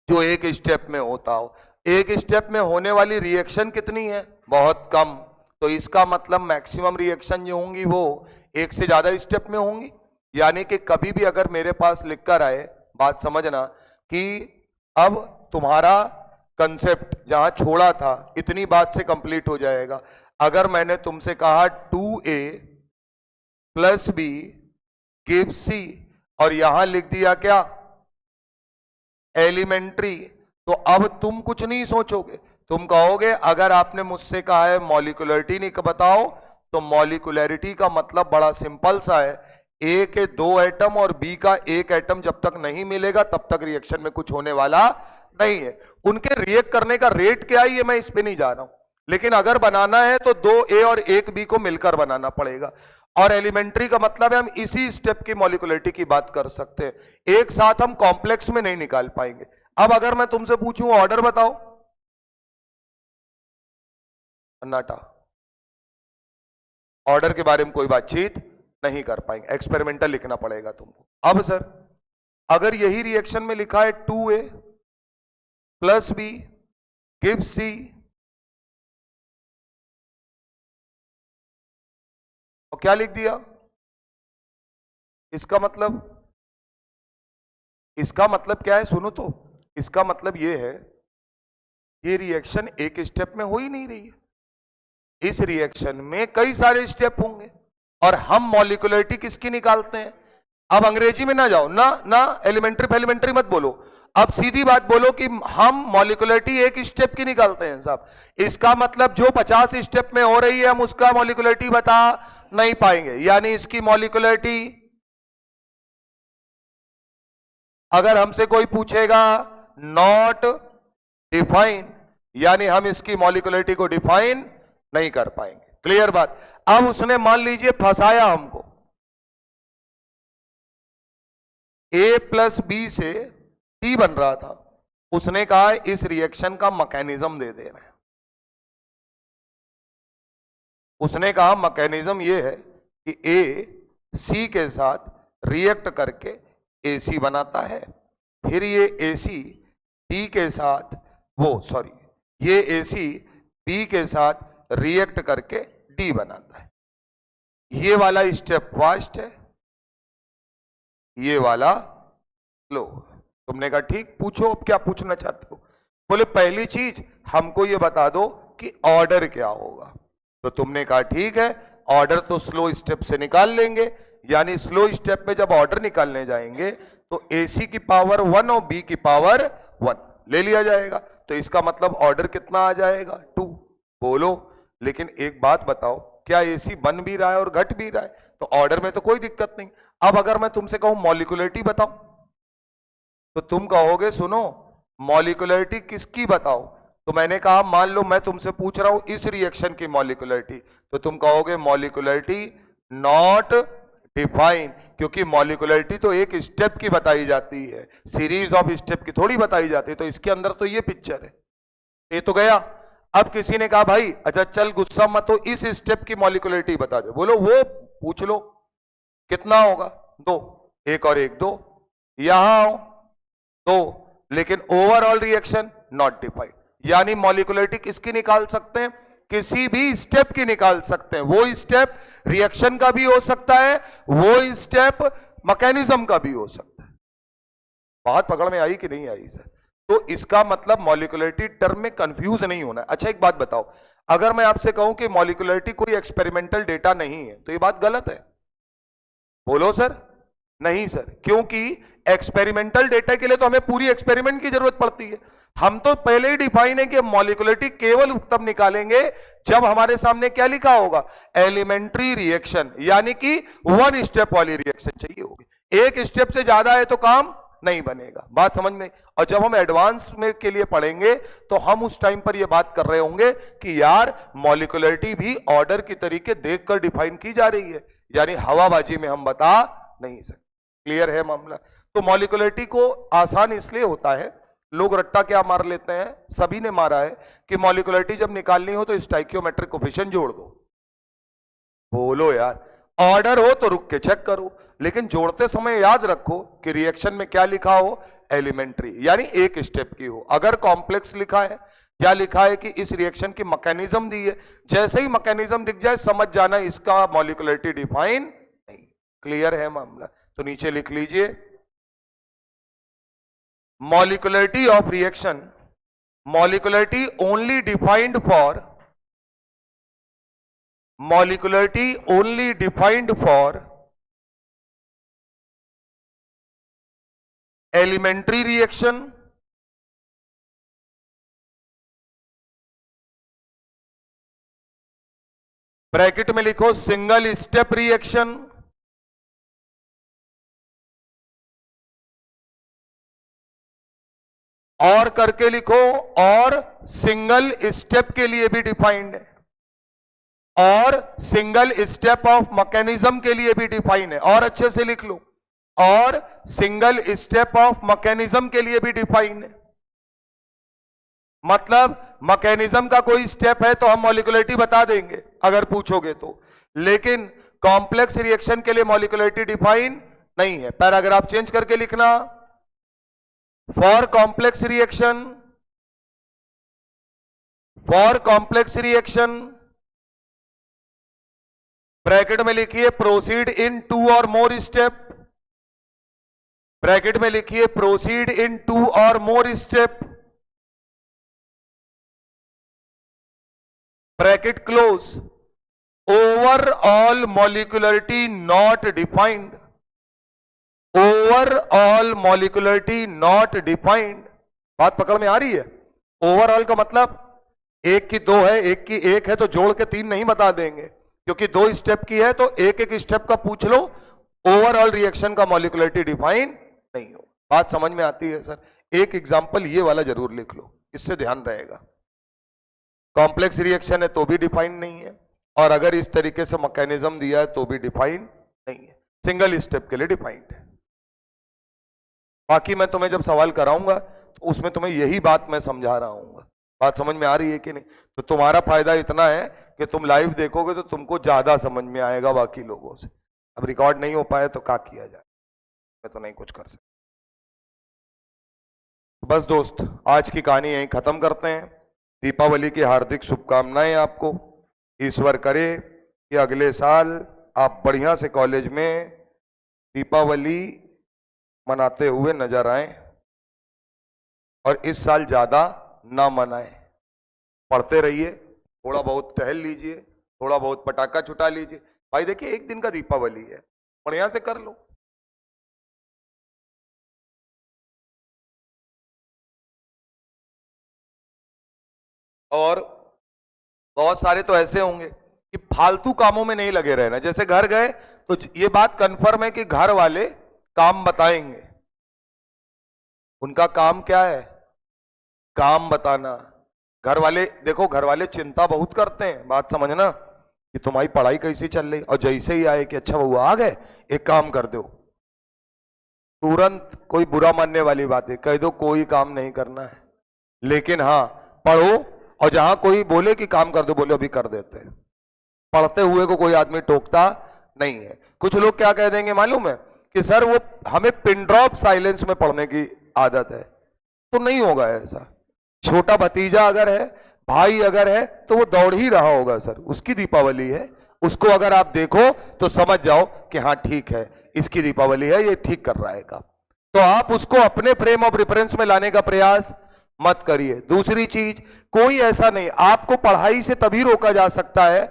जो एक स्टेप में होता हो। एक स्टेप में होने वाली रिएक्शन कितनी है? बहुत कम। तो इसका मतलब मैक्सिमम रिएक्शन जो होंगी वो एक से ज्यादा स्टेप में होंगी। यानी कि कभी भी अगर मेरे पास लिख कर आए, बात समझना कि अब तुम्हारा कंसेप्ट जहां छोड़ा था इतनी बात से कंप्लीट हो जाएगा। अगर मैंने तुमसे कहा 2a plus B give C और यहां लिख दिया क्या? एलिमेंट्री, तो अब तुम कुछ नहीं सोचोगे, तुम कहोगे अगर आपने मुझसे कहा है मॉलिक्यूलरिटी नहीं बताओ, तो मॉलिक्यूलरिटी का मतलब बड़ा सिंपल सा है, ए के 2 एटम और बी का 1 एटम जब तक नहीं मिलेगा तब तक रिएक्शन में कुछ होने वाला नहीं है। उनके रिएक्ट करने का रेट क्या है ये मैं इस पे नहीं जा रहा हूं, लेकिन अगर बनाना है तो 2 ए और 1 बी को मिलकर बनाना पड़ेगा। और एलिमेंट्री का मतलब है हम इसी स्टेप की मॉलिक्यूलरिटी की बात कर सकते हैं, एक साथ हम कॉम्प्लेक्स में नहीं निकाल पाएंगे। अब अगर मैं तुमसे पूछूं ऑर्डर बताओ, अन्नाटा, ऑर्डर के बारे में कोई बातचीत नहीं कर पाएंगे, एक्सपेरिमेंटल लिखना पड़ेगा तुमको। अब सर अगर यही रिएक्शन में लिखा है 2a plus B give C, और क्या लिख दिया? इसका मतलब क्या है? सुनो तो, इसका मतलब ये है ये रिएक्शन एक स्टेप में हो ही नहीं रही है, इस रिएक्शन में कई सारे स्टेप होंगे और हम मॉलिक्यूलरिटी किसकी निकालते हैं? अब अंग्रेजी में ना जाओ, ना एलिमेंट्री मत बोलो, अब सीधी बात बोलो कि हम मॉलिक्यूलरिटी एक स्टेप की निकालते हैं साहब। इसका मतलब जो 50 स्टेप में हो रही है हम उसका मॉलिक्यूलरिटी बता नहीं पाएंगे, यानी इसकी मॉलिक्यूलरिटी, अगर हमसे कोई पूछेगा नॉट डिफाइन, यानी हम इसकी मॉलिक्यूलरिटी को डिफाइन नहीं कर पाएंगे। क्लियर बात? अब उसने मान लीजिए फंसाया हमको, ए प्लस बी से टी बन रहा था, उसने कहा इस रिएक्शन का मैकेनिज्म दे देना है। उसने कहा मैकेनिज्म ये है कि ए सी के साथ रिएक्ट करके एसी बनाता है, फिर ये एसी डी के साथ ये एसी बी के साथ रिएक्ट करके डी बनाता है। ये वाला स्टेप फास्ट है, ये वाला लो। तुमने कहा ठीक, पूछो अब क्या पूछना चाहते हो? बोले पहली चीज हमको ये बता दो कि ऑर्डर क्या होगा। तो तुमने कहा ठीक है, ऑर्डर तो स्लो स्टेप से निकाल लेंगे, यानी स्लो स्टेप में जब ऑर्डर निकालने जाएंगे तो AC की पावर 1 और B की पावर 1 ले लिया जाएगा, तो इसका मतलब ऑर्डर कितना आ जाएगा? 2। बोलो, लेकिन एक बात बताओ, क्या AC बन भी रहा है और घट भी रहा है? तो ऑर्डर में तो कोई दिक्कत नहीं। अब अगर मैं तुमसे कहूं मॉलिक्यूलरिटी बताओ, तो तुम कहोगे सुनो मॉलिक्यूलरिटी किसकी बताओ? तो मैंने कहा मान लो मैं तुमसे पूछ रहा हूं इस रिएक्शन की मॉलिक्यूलरिटी, तो तुम कहोगे मॉलिक्यूलरिटी नॉट डिफाइन, क्योंकि मॉलिक्यूलरिटी तो एक स्टेप की बताई जाती है, सीरीज ऑफ स्टेप की थोड़ी बताई जाती है। तो इसके अंदर तो ये पिक्चर है, ये तो गया। अब किसी ने कहा भाई अच्छा चल गुस्सा मत हो, इस स्टेप की मॉलिक्यूलरिटी बता दे। बोलो वो पूछ लो कितना होगा? 2, 1 और 1 2, यहां आओ 2, लेकिन ओवरऑल रिएक्शन नॉट डिफाइंड, यानी मॉलिक्यूलरिटी किसकी निकाल सकते हैं? किसी भी स्टेप की निकाल सकते हैं। वो स्टेप रिएक्शन का भी हो सकता है, वो स्टेप मैकेनिज्म का भी हो सकता है। बात पकड़ में आई कि नहीं आई सर? तो इसका मतलब मॉलिक्यूलरिटी टर्म में कंफ्यूज नहीं होना है। अच्छा एक बात बताओ, अगर मैं आपसे कहूं कि मॉलिक्यूलरिटी कोई एक्सपेरिमेंटल डेटा नहीं है, तो ये बात गलत है? बोलो सर। नहीं सर, क्योंकि एक्सपेरिमेंटल डेटा के लिए तो हमें पूरी एक्सपेरिमेंट की जरूरत पड़ती है। हम तो पहले ही डिफाइन है कि मॉलिक्यूलरिटी केवल तब निकालेंगे जब हमारे सामने क्या लिखा होगा? एलिमेंट्री रिएक्शन, यानी कि 1 स्टेप वाली रिएक्शन चाहिए होगी। एक स्टेप से ज्यादा है तो काम नहीं बनेगा। बात समझ में? और जब हम एडवांस में के लिए पढ़ेंगे तो हम उस टाइम पर यह बात कर रहे होंगे कि यार मॉलिक्यूलरिटी भी ऑर्डर की तरीके देखकर डिफाइन की जा रही है, यानी हवाबाजी में हम बता नहीं सकते। क्लियर है मामला? तो मॉलिक्यूलरिटी को आसान इसलिए होता है, लोग रट्टा क्या मार लेते हैं, सभी ने मारा है कि मॉलिक्यूलरिटी जब निकालनी हो तो स्टोइकियोमेट्रिक कोफिशिएंट जोड़ दो। बोलो यार, ऑर्डर हो तो रुक के चेक करो, लेकिन जोड़ते समय याद रखो कि रिएक्शन में क्या लिखा हो, एलिमेंट्री, यानी एक स्टेप की हो। अगर कॉम्प्लेक्स लिखा है या लिखा है कि इस रिएक्शन की मैकेनिज्म दी है, जैसे ही मैकेनिज्म दिख जाए समझ जाना इसका मॉलिक्युलरिटी डिफाइन नहीं। क्लियर है मामला? तो नीचे लिख लीजिए, molecularity of reaction, molecularity only defined for, molecularity only defined for elementary reaction, bracket में लिखो सिंगल स्टेप रिएक्शन, और करके लिखो और सिंगल स्टेप के लिए भी डिफाइंड है, और सिंगल स्टेप ऑफ मैकेनिज्म के लिए भी डिफाइंड है। और अच्छे से लिख लो, और सिंगल स्टेप ऑफ मैकेनिज्म के लिए भी डिफाइंड है। मतलब मैकेनिज्म का कोई स्टेप है तो हम मॉलिक्युलरिटी बता देंगे अगर पूछोगे तो, लेकिन कॉम्प्लेक्स रिएक्शन के लिए मॉलिक्युलरिटी डिफाइन नहीं है। पैराग्राफ चेंज करके लिखना, for complex reaction, for complex reaction, bracket में लिखिए proceed in 2 or more step, bracket में लिखिए proceed in 2 or more step, bracket close, overall molecularity not defined, overall molecularity not defined. बात पकड़ में आ रही है? ओवरऑल का मतलब एक की 2 है, एक की 1 है, तो जोड़ के 3 नहीं बता देंगे, क्योंकि 2 स्टेप की है तो एक एक स्टेप का पूछ लो, ओवरऑल रिएक्शन का मॉलिक्युलरिटी डिफाइन नहीं हो। बात समझ में आती है सर? एक एग्जांपल ये वाला जरूर लिख लो, इससे ध्यान रहेगा। कॉम्प्लेक्स रिएक्शन है तो भी डिफाइन नहीं है, और अगर इस तरीके से मैकेनिज्म दिया है तो भी डिफाइन नहीं है, सिंगल स्टेप के लिए डिफाइंड है। बाकी मैं तुम्हें जब सवाल कराऊंगा तो उसमें तुम्हें यही बात मैं समझा रहा हूँ। बात समझ में आ रही है कि नहीं? तो तुम्हारा फायदा इतना है कि तुम लाइव देखोगे तो तुमको ज्यादा समझ में आएगा बाकी लोगों से। अब रिकॉर्ड नहीं हो पाए तो क्या किया जाए, मैं तो नहीं कुछ कर सकता। बस दोस्त, आज की कहानी यहीं खत्म करते हैं। दीपावली की हार्दिक शुभकामनाएं आपको। ईश्वर करे कि अगले साल आप बढ़िया से कॉलेज में दीपावली मनाते हुए नजर आए, और इस साल ज्यादा ना मनाएं। पढ़ते रहिए, थोड़ा बहुत टहल लीजिए, थोड़ा बहुत पटाखा छुटा लीजिए। भाई देखिए, एक दिन का दीपावली है, बढ़िया से कर लो। और बहुत सारे तो ऐसे होंगे कि फालतू कामों में नहीं लगे रहना। जैसे घर गए तो ये बात कंफर्म है कि घर वाले काम बताएंगे। उनका काम क्या है? काम बताना। घर वाले देखो, घर वाले चिंता बहुत करते हैं, बात समझना, कि तुम्हारी पढ़ाई कैसी चल रही। और जैसे ही आए कि अच्छा बहू आ गए, एक काम कर दो, तुरंत कोई बुरा मानने वाली बात है, कह दो कोई काम नहीं करना है, लेकिन हाँ पढ़ो। और जहां कोई बोले कि काम कर दो, बोले अभी कर देते हैं। पढ़ते हुए को कोई आदमी टोकता नहीं है। कुछ लोग क्या कह देंगे मालूम है कि सर वो हमें पिन ड्रॉप साइलेंस में पढ़ने की आदत है, तो नहीं होगा ऐसा। छोटा भतीजा अगर है, भाई अगर है, तो वो दौड़ ही रहा होगा सर, उसकी दीपावली है, उसको अगर आप देखो तो समझ जाओ कि हाँ ठीक है, इसकी दीपावली है, ये ठीक कर रहा है काम। तो आप उसको अपने फ्रेम ऑफ रेफरेंस में लाने का प्रयास मत करिए। दूसरी चीज, कोई ऐसा नहीं, आपको पढ़ाई से तभी रोका जा सकता है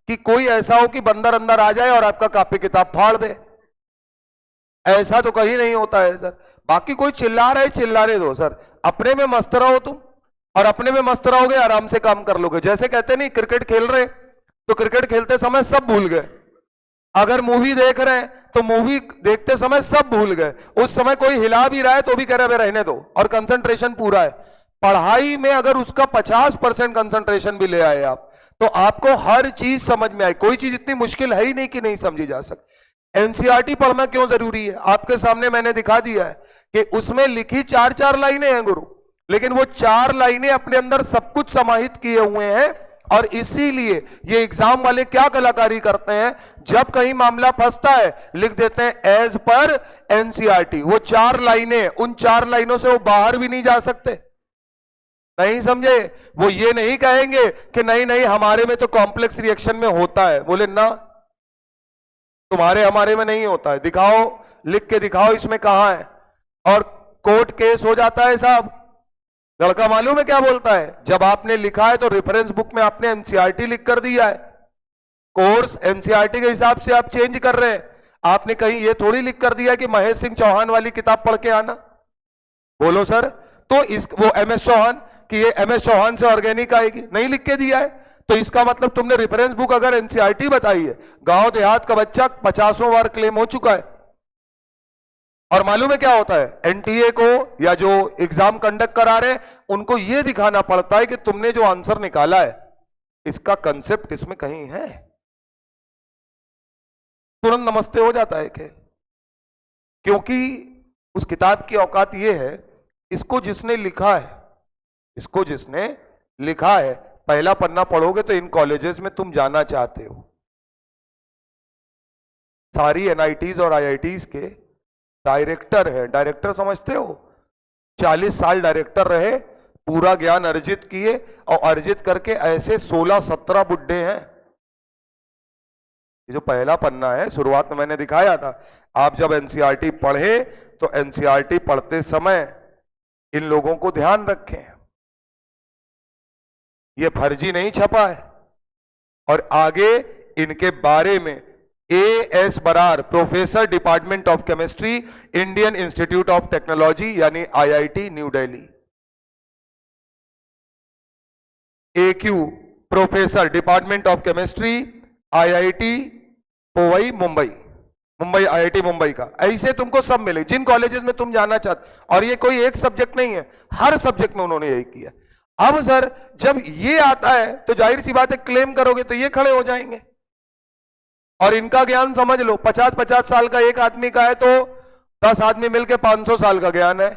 कि कोई ऐसा हो कि बंदर अंदर आ जाए और आपका कॉपी किताब फाड़ दे। ऐसा तो कहीं नहीं होता है सर। बाकी कोई चिल्ला रहे, चिल्लाने दो सर, अपने में मस्त रहो तुम, और अपने में मस्त रहोगे आराम से काम कर लोगे। जैसे कहते नहीं, क्रिकेट खेल रहे तो क्रिकेट खेलते समय सब भूल गए, अगर मूवी देख रहे हैं तो मूवी देखते समय सब भूल गए, उस समय कोई हिला भी रहा है तो भी कह रहा है रहने दो, और कंसंट्रेशन पूरा है। पढ़ाई में अगर उसका 50% कंसंट्रेशन भी ले आए आप, तो आपको हर चीज समझ में आए। कोई चीज इतनी मुश्किल है ही नहीं कि नहीं समझी जा सकती। एनसीईआरटी पढ़ना क्यों जरूरी है? आपके सामने मैंने दिखा दिया है कि उसमें लिखी 4-4 लाइनें हैं गुरु, लेकिन वो 4 लाइनें अपने अंदर सब कुछ समाहित किए हुए हैं और इसीलिए ये एग्जाम वाले क्या कलाकारी करते हैं, जब कहीं मामला फंसता है लिख देते हैं एज पर एनसीईआरटी। वो 4 लाइनें, उन 4 लाइनों से वो बाहर भी नहीं जा सकते। नहीं समझे? वो ये नहीं कहेंगे कि नहीं नहीं हमारे में तो कॉम्प्लेक्स रिएक्शन में होता है। बोले ना, तुम्हारे हमारे में नहीं होता है, दिखाओ, लिख के दिखाओ इसमें कहां है। और कोर्ट केस हो जाता है साहब। लड़का मालूम है क्या बोलता है, जब आपने लिखा है तो रेफरेंस बुक में आपने एनसीईआरटी लिख कर दिया है, कोर्स एनसीईआरटी के हिसाब से आप चेंज कर रहे हैं। आपने कहीं ये थोड़ी लिख कर दिया कि महेश सिंह चौहान वाली किताब पढ़ के आना। बोलो सर, तो इस वो एमएस चौहान कि ये एमएस चौहान से ऑर्गेनिक आएगी, नहीं लिख के दिया है। तो इसका मतलब तुमने रेफरेंस बुक अगर एनसीईआरटी बताई है, गांव देहात का बच्चा 50 बार क्लेम हो चुका है। और मालूम है क्या होता है, एनटीए को या जो एग्जाम कंडक्ट करा रहे हैं उनको यह दिखाना पड़ता है कि तुमने जो आंसर निकाला है इसका कंसेप्ट इसमें कहीं है। तुरंत नमस्ते हो जाता है क्या? क्योंकि उस किताब की औकात यह है, इसको जिसने लिखा है, इसको जिसने लिखा है, पहला पन्ना पढ़ोगे तो इन कॉलेजेस में तुम जाना चाहते हो। सारी एनआईटीज और आईआईटीज के डायरेक्टर है, डायरेक्टर समझते हो, 40 साल डायरेक्टर रहे, पूरा ज्ञान अर्जित किए, और अर्जित करके ऐसे 16-17 बुड्ढे हैं। ये जो पहला पन्ना है, शुरुआत में मैंने दिखाया था, आप जब एनसीईआरटी पढ़े तो एनसीईआरटी पढ़ते समय इन लोगों को ध्यान रखें, ये फर्जी नहीं छपा है। और आगे इनके बारे में A S Brar, professor department of chemistry, Indian Institute of Technology यानी IIT new Delhi. A Q, professor department of chemistry, IIT Powai Mumbai, Mumbai IIT Mumbai का। ऐसे तुमको सब मिले जिन कॉलेजेस में तुम जाना चाहते। और ये कोई एक सब्जेक्ट नहीं है, हर सब्जेक्ट में उन्होंने यही किया। अब सर जब ये आता है तो जाहिर सी बात है क्लेम करोगे तो ये खड़े हो जाएंगे। और इनका ज्ञान समझ लो, 50-50 साल का एक आदमी का है तो 10 आदमी मिलकर 500 साल का ज्ञान है।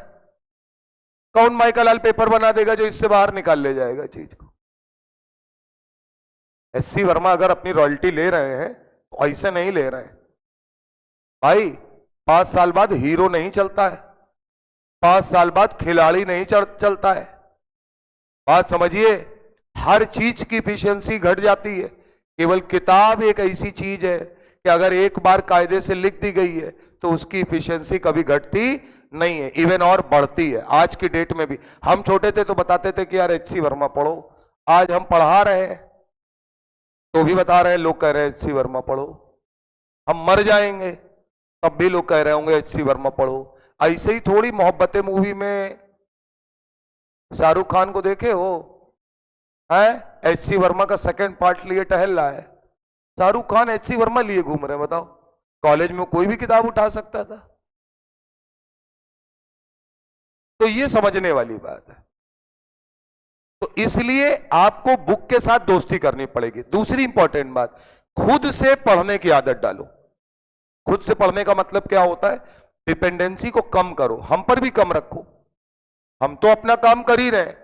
कौन माइकल पेपर बना देगा जो इससे बाहर निकाल ले जाएगा चीज को? एससी वर्मा अगर अपनी रॉयल्टी ले रहे हैं तो ऐसे नहीं ले रहे हैं भाई। 5 साल बाद हीरो नहीं चलता है, 5 साल बाद खिलाड़ी नहीं चलता है। बात समझिए, हर चीज की इफिशियंसी घट जाती है। केवल किताब एक ऐसी चीज है कि अगर एक बार कायदे से लिख दी गई है तो उसकी इफिशियंसी कभी घटती नहीं है, इवन और बढ़ती है। आज की डेट में भी हम छोटे थे तो बताते थे कि यार एचसी वर्मा पढ़ो, आज हम पढ़ा रहे हैं तो भी बता रहे हैं, लोग कह रहे हैं एचसी वर्मा पढ़ो। हम मर जाएंगे तब भी लोग कह रहे होंगे एचसी वर्मा पढ़ो। ऐसे ही थोड़ी मोहब्बतें मूवी में शाहरुख खान को देखे हो, है एचसी वर्मा का सेकंड पार्ट लिए टहल रहा है। शाहरुख खान एचसी वर्मा लिए घूम रहे हैं, बताओ। कॉलेज में कोई भी किताब उठा सकता था। तो ये समझने वाली बात है। तो इसलिए आपको बुक के साथ दोस्ती करनी पड़ेगी। दूसरी इंपॉर्टेंट बात, खुद से पढ़ने की आदत डालो। खुद से पढ़ने का मतलब क्या होता है? डिपेंडेंसी को कम करो, हम पर भी कम रखो। हम तो अपना काम कर ही रहे हैं,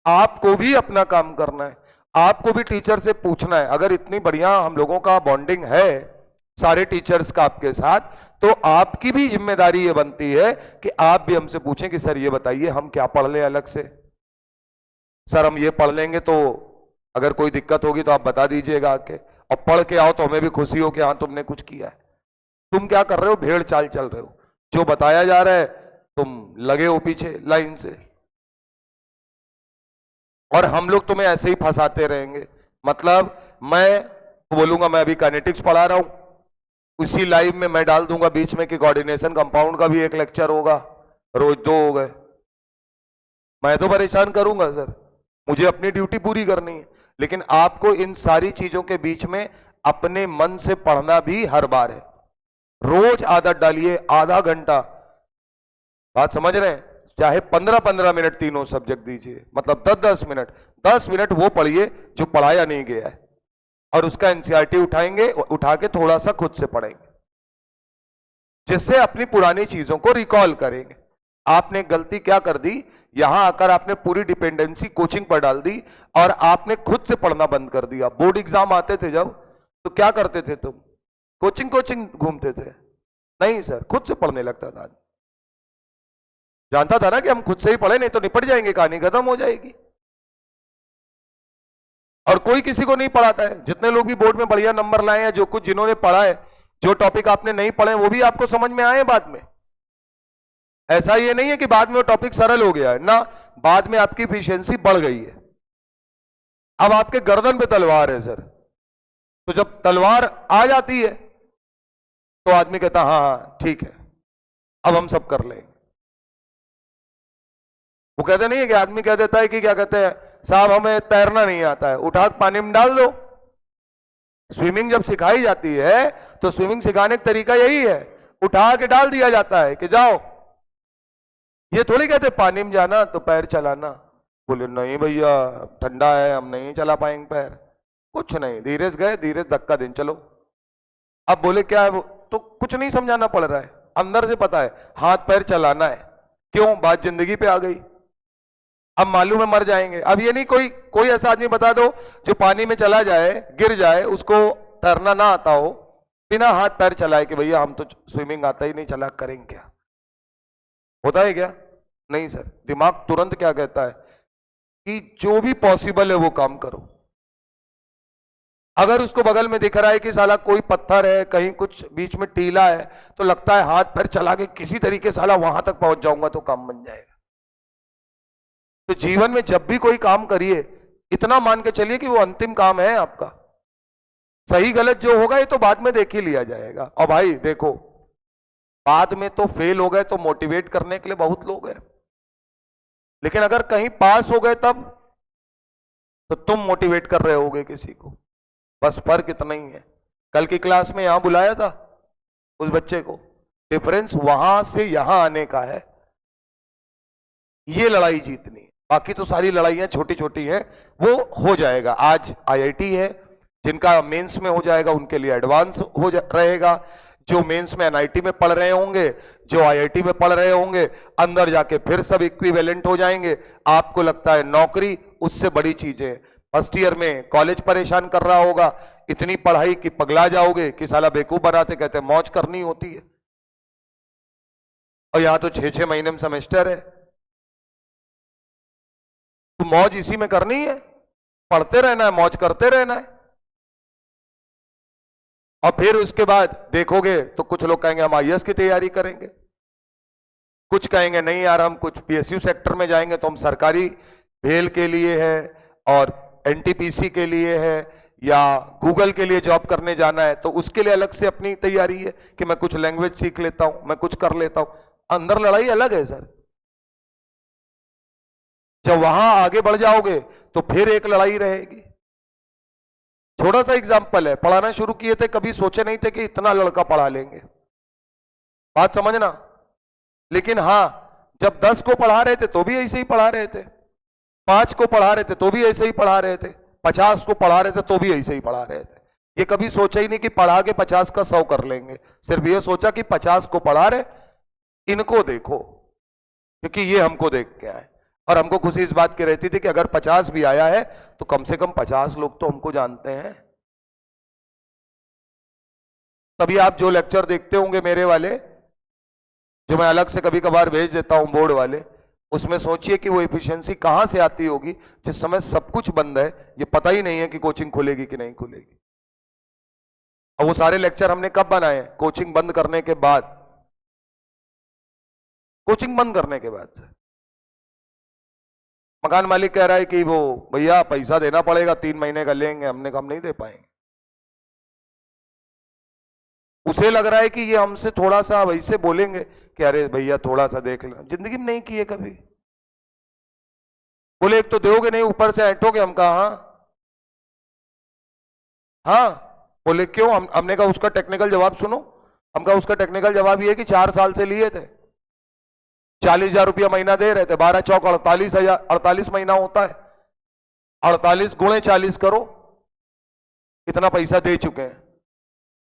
आपको भी अपना काम करना है, आपको भी टीचर से पूछना है। अगर इतनी बढ़िया हम लोगों का बॉन्डिंग है सारे टीचर्स का आपके साथ, तो आपकी भी जिम्मेदारी ये बनती है कि आप भी हमसे पूछें कि सर ये बताइए हम क्या पढ़ लें अलग से। सर हम ये पढ़ लेंगे तो अगर कोई दिक्कत होगी तो आप बता दीजिएगा आके, और पढ़ के आओ तो हमें भी खुशी हो कि हाँ तुमने कुछ किया है। तुम क्या कर रहे हो? भेड़ चाल चल रहे हो, जो बताया जा रहा है तुम लगे हो पीछे लाइन से, और हम लोग तुम्हें ऐसे ही फंसाते रहेंगे। मतलब मैं बोलूंगा मैं अभी काइनेटिक्स पढ़ा रहा हूं, उसी लाइव में मैं डाल दूंगा बीच में कि कोऑर्डिनेशन कंपाउंड का भी एक लेक्चर होगा, रोज 2 हो गए। मैं तो परेशान करूंगा सर, मुझे अपनी ड्यूटी पूरी करनी है। लेकिन आपको इन सारी चीजों के बीच में अपने मन से पढ़ना भी हर बार है। रोज आदत डालिए, आधा घंटा, बात समझ रहे हैं? चाहे 15-15 मिनट तीनों सब्जेक्ट दीजिए, मतलब 10-10 मिनट, 10 मिनट वो पढ़िए जो पढ़ाया नहीं गया है, और उसका एनसीईआरटी उठाएंगे, उठा के थोड़ा सा खुद से पढ़ेंगे, जिससे अपनी पुरानी चीजों को रिकॉल करेंगे। आपने गलती क्या कर दी, यहां आकर आपने पूरी डिपेंडेंसी कोचिंग पर डाल दी और आपने खुद से पढ़ना बंद कर दिया। बोर्ड एग्जाम आते थे जब, तो क्या करते थे तुम? कोचिंग कोचिंग घूमते थे? नहीं सर, खुद से पढ़ने लगता था। जानता था ना कि हम खुद से ही पढ़े, नहीं तो निपट जाएंगे, कहानी खत्म हो जाएगी। और कोई किसी को नहीं पढ़ाता है। जितने लोग भी बोर्ड में बढ़िया नंबर लाए हैं, जो कुछ जिन्होंने पढ़ा है, जो टॉपिक आपने नहीं पढ़े वो भी आपको समझ में आए बाद में। ऐसा ये नहीं है कि बाद में वो टॉपिक सरल हो गया है ना, बाद में आपकी एफिशिएंसी बढ़ गई है। अब आपके गर्दन पे तलवार है सर, तो जब तलवार आ जाती है तो आदमी कहता हाँ हाँ ठीक है, अब हम सब कर लेंगे। वो कहते नहीं है कि आदमी कह देता है कि क्या कहते हैं, साहब हमें तैरना नहीं आता है, उठा के पानी में डाल दो। स्विमिंग जब सिखाई जाती है तो स्विमिंग सिखाने का तरीका यही है, उठा के डाल दिया जाता है कि जाओ। ये थोड़ी कहते पानी में जाना तो पैर चलाना। बोले नहीं भैया ठंडा है, हम नहीं चला पाएंगे पैर। कुछ नहीं, धीरे से गए, धीरे से धक्का दें चलो। अब बोले क्या है, तो कुछ नहीं समझाना पड़ रहा है, अंदर से पता है हाथ पैर चलाना है। क्यों? बात जिंदगी पे आ गई, अब मालूम है मर जाएंगे। अब ये नहीं कोई ऐसा आदमी बता दो जो पानी में चला जाए, गिर जाए, उसको तैरना ना आता हो, बिना हाथ पैर चलाए कि भैया हम तो स्विमिंग आता ही नहीं, चला करेंगे क्या? होता है क्या? नहीं सर। दिमाग तुरंत क्या कहता है कि जो भी पॉसिबल है वो काम करो। अगर उसको बगल में दिख रहा है कि साला कोई पत्थर है, कहीं कुछ बीच में टीला है, तो लगता है हाथ पैर चला के किसी तरीके साला वहां तक पहुंच जाऊंगा तो काम बन जाएगा। तो जीवन में जब भी कोई काम करिए, इतना मान के चलिए कि वो अंतिम काम है आपका। सही गलत जो होगा ये तो बाद में देख ही लिया जाएगा। और भाई देखो, बाद में तो फेल हो गए तो मोटिवेट करने के लिए बहुत लोग हैं, लेकिन अगर कहीं पास हो गए तब तो तुम मोटिवेट कर रहे होगे किसी को। बस फर्क इतना ही है। कल की क्लास में यहां बुलाया था उस बच्चे को, डिफरेंस वहां से यहां आने का है। ये लड़ाई जीतनी है, बाकी तो सारी लड़ाइयां छोटी छोटी हैं, वो हो जाएगा। आज आईआईटी है, जिनका मेंस में हो जाएगा उनके लिए एडवांस रहेगा। जो मेंस में एनआईटी में पढ़ रहे होंगे, जो आईआईटी में पढ़ रहे होंगे, अंदर जाके फिर सब इक्विवेलेंट हो जाएंगे। आपको लगता है नौकरी, उससे बड़ी चीजें। फर्स्ट ईयर में कॉलेज परेशान कर रहा होगा, इतनी पढ़ाई कि पगला जाओगे कि साला बेवकूफ बनाते, कहते मौज करनी होती है। और यहां तो 6-6 महीने में सेमेस्टर है, तो मौज इसी में करनी है, पढ़ते रहना है, मौज करते रहना है। और फिर उसके बाद देखोगे तो कुछ लोग कहेंगे हम आईएएस की तैयारी करेंगे, कुछ कहेंगे नहीं यार हम कुछ पीएसयू सेक्टर में जाएंगे तो हम सरकारी भेल के लिए है और एनटीपीसी के लिए है या गूगल के लिए जॉब करने जाना है, तो उसके लिए अलग से अपनी तैयारी है कि मैं कुछ लैंग्वेज सीख लेता हूं, मैं कुछ कर लेता हूं। अंदर लड़ाई अलग है सर। जब वहां आगे बढ़ जाओगे तो फिर एक लड़ाई रहेगी। छोटा सा एग्जाम्पल है, पढ़ाना शुरू किए थे, कभी सोचे नहीं थे कि इतना लड़का पढ़ा लेंगे, बात समझना। लेकिन हां, जब 10 को पढ़ा रहे थे तो भी ऐसे ही पढ़ा रहे थे, 5 को पढ़ा रहे थे तो भी ऐसे ही पढ़ा रहे थे, 50 को पढ़ा रहे थे तो भी ऐसे ही पढ़ा रहे थे। ये कभी सोचा ही नहीं कि पढ़ा के 50 का 100 कर लेंगे, सिर्फ ये सोचा कि 50 को पढ़ा रहे, इनको देखो क्योंकि ये हमको देख के आए। और हमको खुशी इस बात की रहती थी कि अगर 50 भी आया है तो कम से कम 50 लोग तो हमको जानते हैं। तभी आप जो लेक्चर देखते होंगे मेरे वाले, जो मैं अलग से कभी कभार भेज देता हूं बोर्ड वाले, उसमें सोचिए कि वो एफिशिएंसी कहां से आती होगी जिस समय सब कुछ बंद है, ये पता ही नहीं है कि कोचिंग खुलेगी कि नहीं खुलेगी। और वो सारे लेक्चर हमने कब बनाए? कोचिंग बंद करने के बाद। कोचिंग बंद करने के बाद मकान मालिक कह रहा है कि वो भैया पैसा देना पड़ेगा, 3 महीने का लेंगे, हमने कहा हम नहीं दे पाएंगे। उसे लग रहा है कि ये हमसे थोड़ा सा वैसे बोलेंगे कि अरे भैया थोड़ा सा देख लेना, जिंदगी में नहीं किए कभी। बोले एक तो दोगे नहीं, ऊपर से ऐंठोगे। हम कहा हाँ। बोले क्यों? हमने कहा उसका टेक्निकल जवाब सुनो। हम कहा उसका टेक्निकल जवाब ये कि 4 साल से लिए थे, 40,000 रुपया महीना दे रहे थे, 12 चौक 48,000, 48 महीना होता है, 48 गुणे 40 करो, इतना पैसा दे चुके हैं।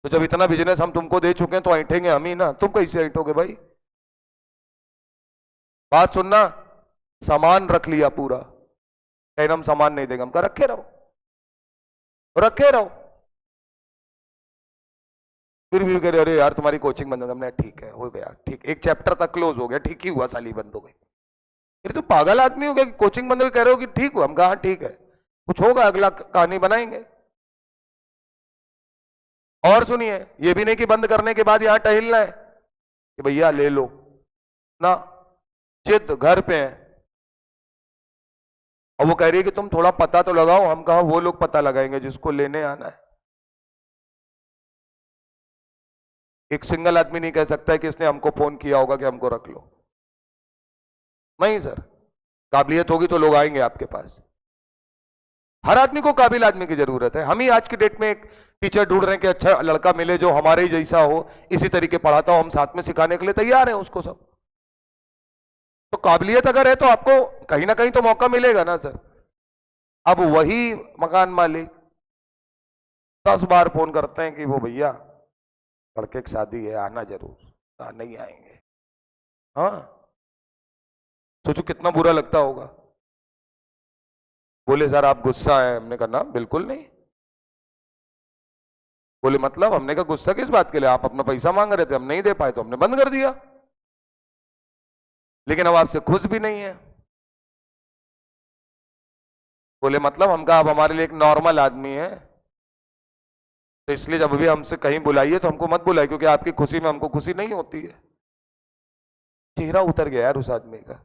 तो जब इतना बिजनेस हम तुमको दे चुके हैं तो ऐंठेंगे हम ही ना, तुम कैसे ऐंठोगे भाई? बात सुनना, सामान रख लिया पूरा, कहीं हम सामान नहीं देंगे, हम कहा रखे रहो, रखे रहो। फिर भी कह रहे अरे यार तुम्हारी कोचिंग बंद हो गई। हमने ठीक है, हो गया, ठीक, एक चैप्टर तक क्लोज हो गया, ठीक ही हुआ, साली बंद हो गई। फिर तुम पागल आदमी हो गया कि कोचिंग बंद हो गई, कह रहे हो कि ठीक हुआ। हम कहा ठीक है, कुछ होगा, अगला कहानी बनाएंगे। और सुनिए, ये भी नहीं कि बंद करने के बाद यहां टहलना है कि भैया ले लो ना, जिद घर पे है। और वो कह रही है कि तुम थोड़ा पता तो लगाओ। हम कहा वो लोग पता लगाएंगे जिसको लेने आना है। एक सिंगल आदमी नहीं कह सकता है कि इसने हमको फोन किया होगा कि हमको रख लो। नहीं सर, काबिलियत होगी तो लोग आएंगे आपके पास। हर आदमी को काबिल आदमी की जरूरत है। हम ही आज की डेट में एक टीचर ढूंढ रहे हैं कि अच्छा लड़का मिले जो हमारे ही जैसा हो, इसी तरीके पढ़ाता हो, हम साथ में सिखाने के लिए तैयार हैं उसको सब। तो काबिलियत अगर है तो आपको कहीं ना कहीं तो मौका मिलेगा ना सर। अब वही मकान मालिक 10 बार फोन करते हैं कि वो भैया लड़के की शादी है, आना जरूर। कहा नहीं आएंगे। हाँ, सोचो कितना बुरा लगता होगा। बोले सर आप गुस्सा है। हमने कहा ना बिल्कुल नहीं। बोले मतलब? हमने कहा गुस्सा किस बात के लिए, आप अपना पैसा मांग रहे थे, हम नहीं दे पाए तो हमने बंद कर दिया, लेकिन अब आपसे खुश भी नहीं है। बोले मतलब? हम कहा आप हमारे लिए एक नॉर्मल आदमी है, तो इसलिए जब भी हमसे कहीं बुलाइए तो हमको मत बुलाइए, क्योंकि आपकी खुशी में हमको खुशी नहीं होती है। चेहरा उतर गया यार उस आदमी का।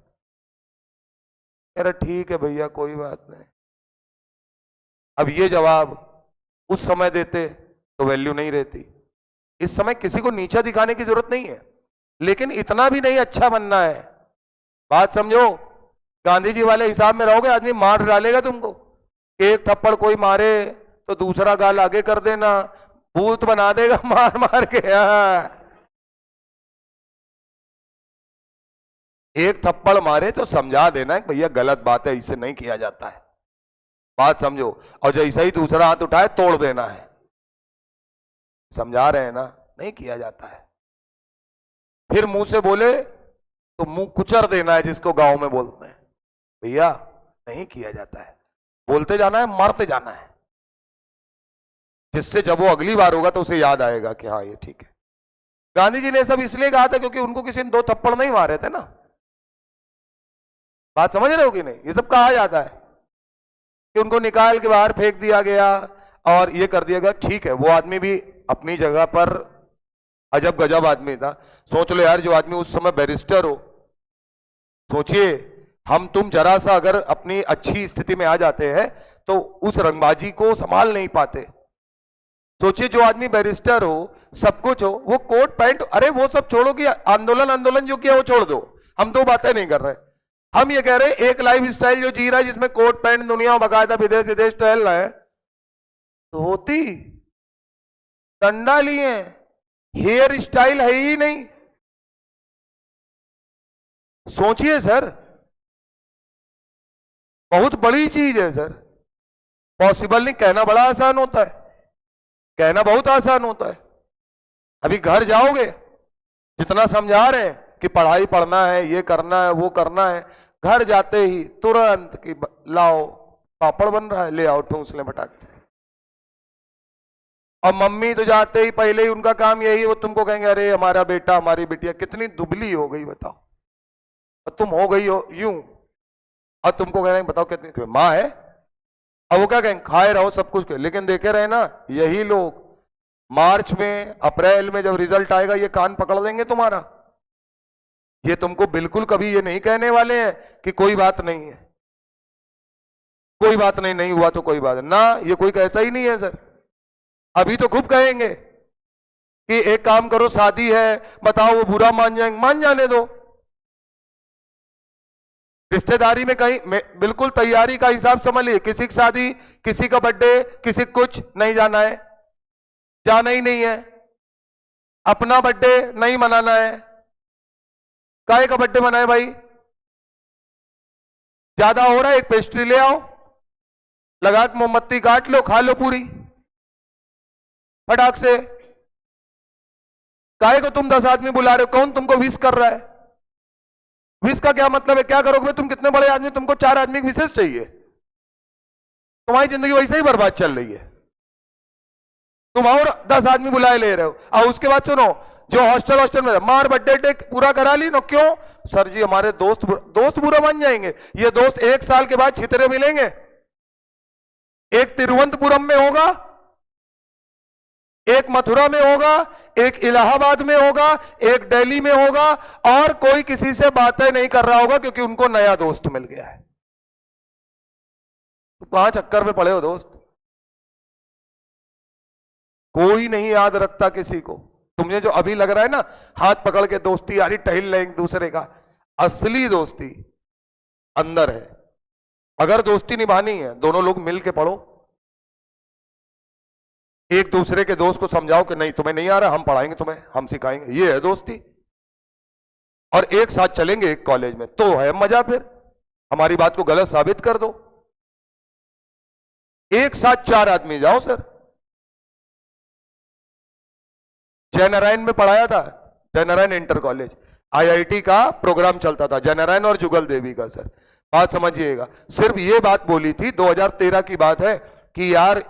अरे ठीक है भैया कोई बात नहीं। अब ये जवाब उस समय देते तो वैल्यू नहीं रहती। इस समय किसी को नीचा दिखाने की जरूरत नहीं है, लेकिन इतना भी नहीं अच्छा बनना है। बात समझो, गांधी जी वाले हिसाब में रहोगे, आदमी मार डालेगा तुमको। एक थप्पड़ कोई मारे तो दूसरा गाल आगे कर देना, भूत बना देगा मार मार के। एक थप्पड़ मारे तो समझा देना कि भैया गलत बात है, इससे नहीं किया जाता है। बात समझो। और जैसे ही दूसरा हाथ उठाए तोड़ देना है। समझा रहे हैं ना, नहीं किया जाता है। फिर मुंह से बोले तो मुंह कुचर देना है, जिसको गांव में बोलते हैं। भैया नहीं किया जाता है, बोलते जाना है, मरते जाना है, जिससे जब वो अगली बार होगा तो उसे याद आएगा कि हाँ ये ठीक है। गांधी जी ने सब इसलिए कहा था क्योंकि उनको किसी ने 2 थप्पड़ नहीं मारे थे ना। बात समझ रहे हो कि नहीं? ये सब कहा जाता है कि उनको निकाल के बाहर फेंक दिया गया और ये कर दिया गया। ठीक है, वो आदमी भी अपनी जगह पर अजब गजब आदमी था। सोच लो यार, जो आदमी उस समय बैरिस्टर हो, सोचिए हम तुम जरा सा अगर अपनी अच्छी स्थिति में आ जाते हैं तो उस रंगबाजी को संभाल नहीं पाते। सोचिए जो आदमी बैरिस्टर हो, सब कुछ हो, वो कोट पैंट, अरे वो सब छोड़ो कि आंदोलन जो किया वो छोड़ दो, हम तो बातें नहीं कर रहे। हम ये कह रहे हैं एक लाइफ स्टाइल जो जी रहा है जिसमें कोट पैंट, दुनिया बकायदा विदेश विदेश टहल रहा है, धोती डंडा लिए, हेयर स्टाइल है ही नहीं। सोचिए सर, बहुत बड़ी चीज है सर। पॉसिबल नहीं, कहना बड़ा आसान होता है, कहना बहुत आसान होता है। अभी घर जाओगे, जितना समझा रहे हैं कि पढ़ाई पढ़ना है, ये करना है, वो करना है, घर जाते ही तुरंत कि लाओ पापड़ बन रहा है, ले आओ ठूंस ले फटाक से। और मम्मी तो जाते ही पहले ही उनका काम यही, वो तुमको कहेंगे अरे हमारा बेटा हमारी बिटिया कितनी दुबली हो गई बताओ, और तुम हो गई हो यूं, और तुमको कह रहे हैं बताओ कितनी माँ है। अब वो क्या कहेंगे, खाए रहो सब कुछ। लेकिन देखे रहे ना, यही लोग मार्च में अप्रैल में जब रिजल्ट आएगा ये कान पकड़ देंगे तुम्हारा। ये तुमको बिल्कुल कभी ये नहीं कहने वाले हैं कि कोई बात नहीं है, कोई बात नहीं, नहीं हुआ तो कोई बात ना, ये कोई कहता ही नहीं है सर। अभी तो खूब कहेंगे कि एक काम करो शादी है, बताओ वो बुरा मान जाएंगे, मान जाने दो। रिश्तेदारी में कहीं बिल्कुल तैयारी का हिसाब समझ लीजिए, किसी की शादी, किसी का बर्थडे, किसी कुछ नहीं जाना है, जाना ही नहीं है। अपना बर्थडे नहीं मनाना है, काहे का बर्थडे मनाए भाई? ज्यादा हो रहा है, एक पेस्ट्री ले आओ, लगा के मोमबत्ती काट लो, खा लो पूरी फटाक से। काहे को तुम 10 आदमी बुला रहे हो? कौन तुमको विश कर रहा है? विश का क्या मतलब है? क्या करोगे तुम? कितने बड़े आदमी, तुमको 4 आदमी की विशेष चाहिए? तुम्हारी जिंदगी वैसे ही बर्बाद चल रही है। तुम और 10 आदमी बुलाए ले रहे हो, और उसके बाद सुनो, जो हॉस्टल में मार बर्थडे पूरा करा ली ना, क्यों? सर जी हमारे दोस्त बुरा बन जाएंगे। ये दोस्त 1 साल के बाद छितरे मिलेंगे। एक तिरुवनंतपुरम में होगा, एक मथुरा में होगा, एक इलाहाबाद में होगा, एक दिल्ली में होगा, और कोई किसी से बातें नहीं कर रहा होगा क्योंकि उनको नया दोस्त मिल गया है। तो कहां चक्कर में पड़े हो दोस्त? कोई नहीं याद रखता किसी को। तुम्हें जो अभी लग रहा है ना, हाथ पकड़ के दोस्ती यारी टहल रहे एक दूसरे का, असली दोस्ती अंदर है। अगर दोस्ती निभानी है, दोनों लोग मिल के पढ़ो, एक दूसरे के दोस्त को समझाओ कि नहीं तुम्हें नहीं आ रहा, हम पढ़ाएंगे तुम्हें, हम सिखाएंगे, ये है दोस्ती। और एक साथ चलेंगे एक कॉलेज में, तो है मजा। फिर हमारी बात को गलत साबित कर दो। एक साथ 4 आदमी जाओ सर। जयनारायण में पढ़ाया था, जयनारायण इंटर कॉलेज, आईआईटी का प्रोग्राम चलता था, जयनारायण और जुगल देवी का। सर बात समझिएगा, सिर्फ ये बात बोली थी, 2013 की बात है, कि यार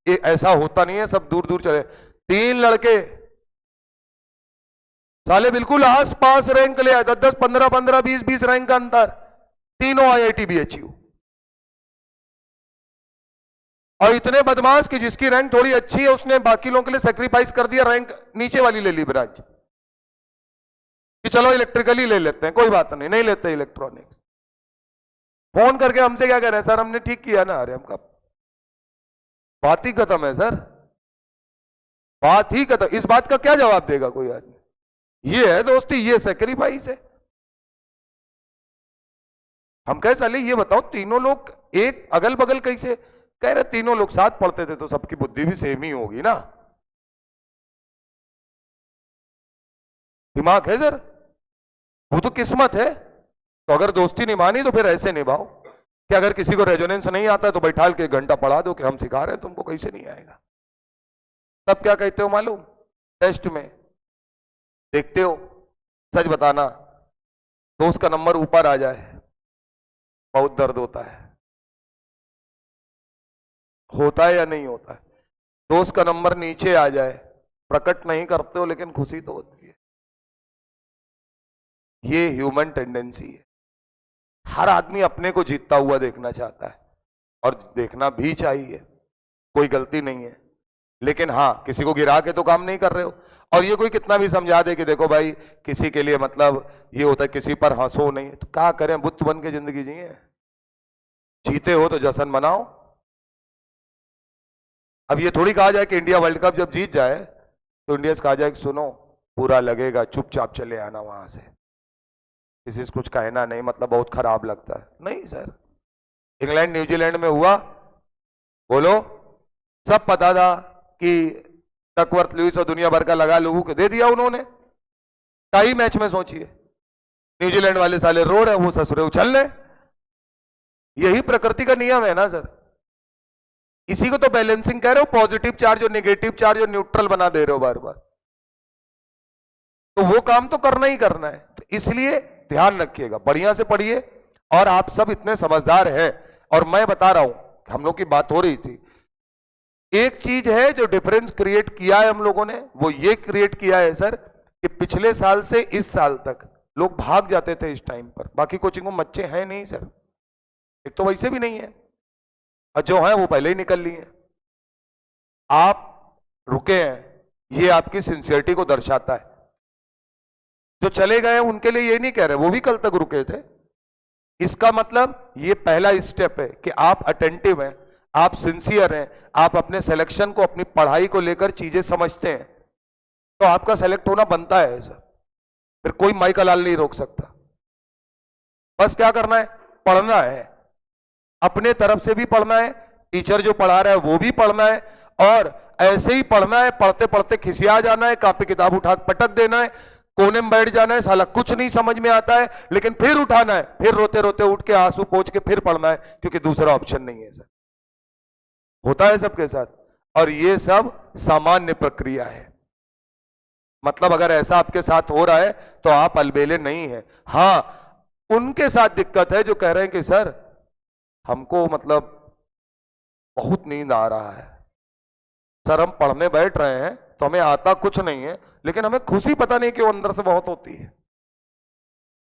ये ऐसा होता नहीं है, सब दूर दूर चले। 3 लड़के साले बिल्कुल आस पास रैंक ले आए, 10-10, 15-15, 20-20 रैंक का अंतर, तीनों आईआईटी बीएचयू। और इतने बदमाश कि जिसकी रैंक थोड़ी अच्छी है उसने बाकी लोगों के लिए सेक्रीफाइस कर दिया, रैंक नीचे वाली ले ली ब्रांच, कि चलो इलेक्ट्रिकली ले लेते हैं, कोई बात नहीं, नहीं लेते इलेक्ट्रॉनिक्स। फोन करके हमसे क्या कह रहे हैं? सर हमने ठीक किया ना। अरे हमका बात ही खत्म है सर, बात ही खत्म। इस बात का क्या जवाब देगा कोई आदमी? ये है दोस्ती, ये सेक्रीफाइस है। हम कहे साले ये बताओ, तीनों लोग एक अगल बगल कैसे? कह रहे तीनों लोग साथ पढ़ते थे तो सबकी बुद्धि भी सेम ही होगी ना, दिमाग है सर, वो तो किस्मत है। तो अगर दोस्ती निभानी तो फिर ऐसे निभाओ कि अगर किसी को रेजोनेंस नहीं आता तो बैठा के 1 घंटा पढ़ा दो कि हम सिखा रहे हैं तुमको, कैसे नहीं आएगा। तब क्या कहते हो मालूम? टेस्ट में देखते हो, सच बताना, दोस्त का नंबर ऊपर आ जाए बहुत दर्द होता है या नहीं होता है? दोस्त का नंबर नीचे आ जाए, प्रकट नहीं करते हो लेकिन खुशी तो होती है। ये ह्यूमन टेंडेंसी है। हर आदमी अपने को जीतता हुआ देखना चाहता है, और देखना भी चाहिए, कोई गलती नहीं है। लेकिन हाँ, किसी को गिरा के तो काम नहीं कर रहे हो। और ये कोई कितना भी समझा दे कि देखो भाई, किसी के लिए मतलब ये होता है किसी पर हंसो नहीं, तो क्या करें, बुद्ध बन के जिंदगी जिए। जीते हो तो जश्न मनाओ। अब ये थोड़ी कहा जाए कि इंडिया वर्ल्ड कप जब जीत जाए तो इंडिया से कहा जाए कि सुनो बुरा लगेगा, चुपचाप चले आना वहां से, किसी से कुछ कहना नहीं, मतलब बहुत खराब लगता है। नहीं सर, इंग्लैंड न्यूजीलैंड में हुआ, बोलो, सब पता था कि डकवर्थ लुईस और दुनिया भर का लगा लोगों को दे दिया उन्होंने। टाई मैच में सोचिए, न्यूजीलैंड वाले साले रो रहे, वो ससुरे उछल रहे। यही प्रकृति का नियम है ना सर। इसी को तो बैलेंसिंग कह रहे हो, पॉजिटिव चार्ज और नेगेटिव चार्ज और न्यूट्रल बना दे रहे हो बार बार। तो वो काम तो करना ही करना है। तो इसलिए ध्यान रखिएगा, बढ़िया से पढ़िए। और आप सब इतने समझदार हैं, और मैं बता रहा हूं, हम लोग की बात हो रही थी, एक चीज है जो डिफरेंस क्रिएट किया है हम लोगों ने, वो ये क्रिएट किया है सर कि पिछले साल से इस साल तक लोग भाग जाते थे इस टाइम पर। बाकी कोचिंगों में बच्चे हैं नहीं सर, एक तो वैसे भी नहीं है, और जो है वो पहले ही निकल लिए हैं। आप रुके हैं, ये आपकी सिंसियरिटी को दर्शाता है। जो चले गए उनके लिए ये नहीं कह रहे, वो भी कल तक रुके थे। इसका मतलब ये पहला स्टेप है कि आप अटेंटिव हैं, आप सिंसियर हैं, आप अपने सिलेक्शन को, अपनी पढ़ाई को लेकर चीजें समझते हैं, तो आपका सेलेक्ट होना बनता है सर। फिर कोई माई का लाल नहीं रोक सकता। बस क्या करना है, पढ़ना है, अपने तरफ से भी पढ़ना है, टीचर जो पढ़ा रहा है वो भी पढ़ना है, और ऐसे ही पढ़ना है, पढ़ते पढ़ते खिसिया जाना है, कॉपी किताब उठा पटक देना है, कोने में बैठ जाना है, साला कुछ नहीं समझ में आता है, लेकिन फिर उठाना है, फिर रोते रोते उठ के आंसू पोंछ के फिर पढ़ना है, क्योंकि दूसरा ऑप्शन नहीं है सर। होता है सबके साथ, और ये सब सामान्य प्रक्रिया है। मतलब अगर ऐसा आपके साथ हो रहा है तो आप अलबेले नहीं है। हाँ, उनके साथ दिक्कत है जो कह रहे हैं कि सर हमको मतलब बहुत नींद आ रहा है, सर हम पढ़ने बैठ रहे हैं तो हमें आता कुछ नहीं है, लेकिन हमें खुशी पता नहीं क्यों अंदर से बहुत होती है।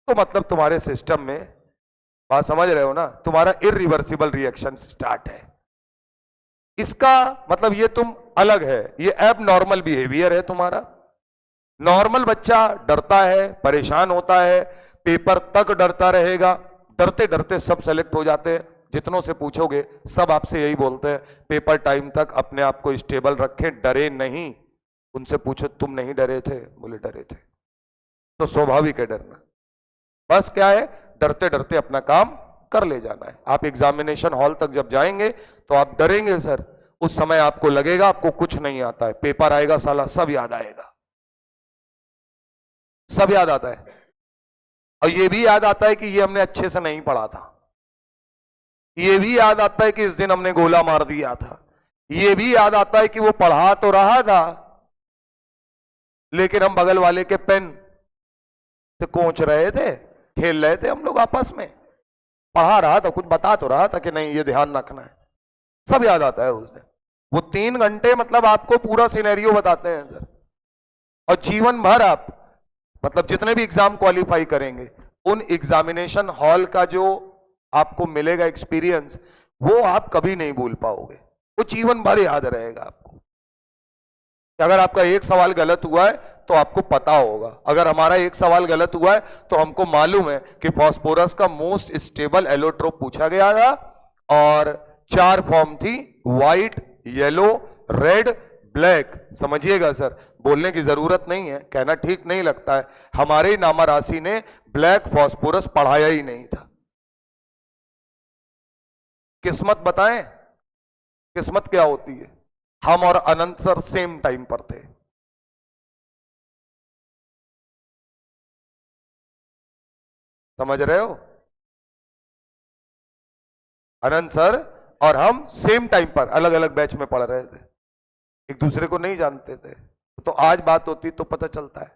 तो मतलब तुम्हारे सिस्टम में, बात समझ रहे हो ना, तुम्हारा इरिवर्सिबल रिएक्शन स्टार्ट है। इसका मतलब ये तुम अलग है, ये एब नॉर्मल बिहेवियर है तुम्हारा। नॉर्मल बच्चा डरता है, परेशान होता है, पेपर तक डरता रहेगा, डरते डरते सब सेलेक्ट हो जाते हैं। जितनों से पूछोगे सब आपसे यही बोलते हैं, पेपर टाइम तक अपने आप को स्टेबल रखें, डरे नहीं। उनसे पूछो तुम नहीं डरे थे, बोले डरे थे। तो स्वाभाविक है डरना, बस क्या है, डरते डरते अपना काम कर ले जाना है। आप एग्जामिनेशन हॉल तक जब जाएंगे तो आप डरेंगे सर, उस समय आपको लगेगा आपको कुछ नहीं आता है, पेपर आएगा साला सब याद आएगा, सब याद आता है। और ये भी याद आता है कि ये हमने अच्छे से नहीं पढ़ा था, ये भी याद आता है कि इस दिन हमने गोला मार दिया था, ये भी याद आता है कि वो पढ़ा तो रहा था लेकिन हम बगल वाले के पेन से कोंच रहे थे, खेल रहे थे हम लोग आपस में, पढ़ा रहा था, कुछ बता तो रहा था कि नहीं ये ध्यान रखना है, सब याद आता है उस दिन। वो 3 घंटे मतलब आपको पूरा सिनेरियो बताते हैं सर। और जीवन भर आप मतलब जितने भी एग्जाम क्वालिफाई करेंगे, उन एग्जामिनेशन हॉल का जो आपको मिलेगा एक्सपीरियंस, वो आप कभी नहीं भूल पाओगे, वो जीवन भर याद रहेगा आपको। अगर आपका एक सवाल गलत हुआ है तो आपको पता होगा, अगर हमारा एक सवाल गलत हुआ है तो हमको मालूम है कि फास्फोरस का मोस्ट स्टेबल एलोट्रोप पूछा गया था और 4 फॉर्म थी, व्हाइट, येलो, रेड, ब्लैक। समझिएगा सर, बोलने की जरूरत नहीं है, कहना ठीक नहीं लगता है, हमारे नामा राशि ने ब्लैक फास्फोरस पढ़ाया ही नहीं था। किस्मत बताएं, किस्मत क्या होती है? हम और अनंत सर सेम टाइम पर थे। समझ रहे हो? अनंत सर और हम सेम टाइम पर अलग अलग बैच में पढ़ रहे थे, एक दूसरे को नहीं जानते थे। तो आज बात होती तो पता चलता है।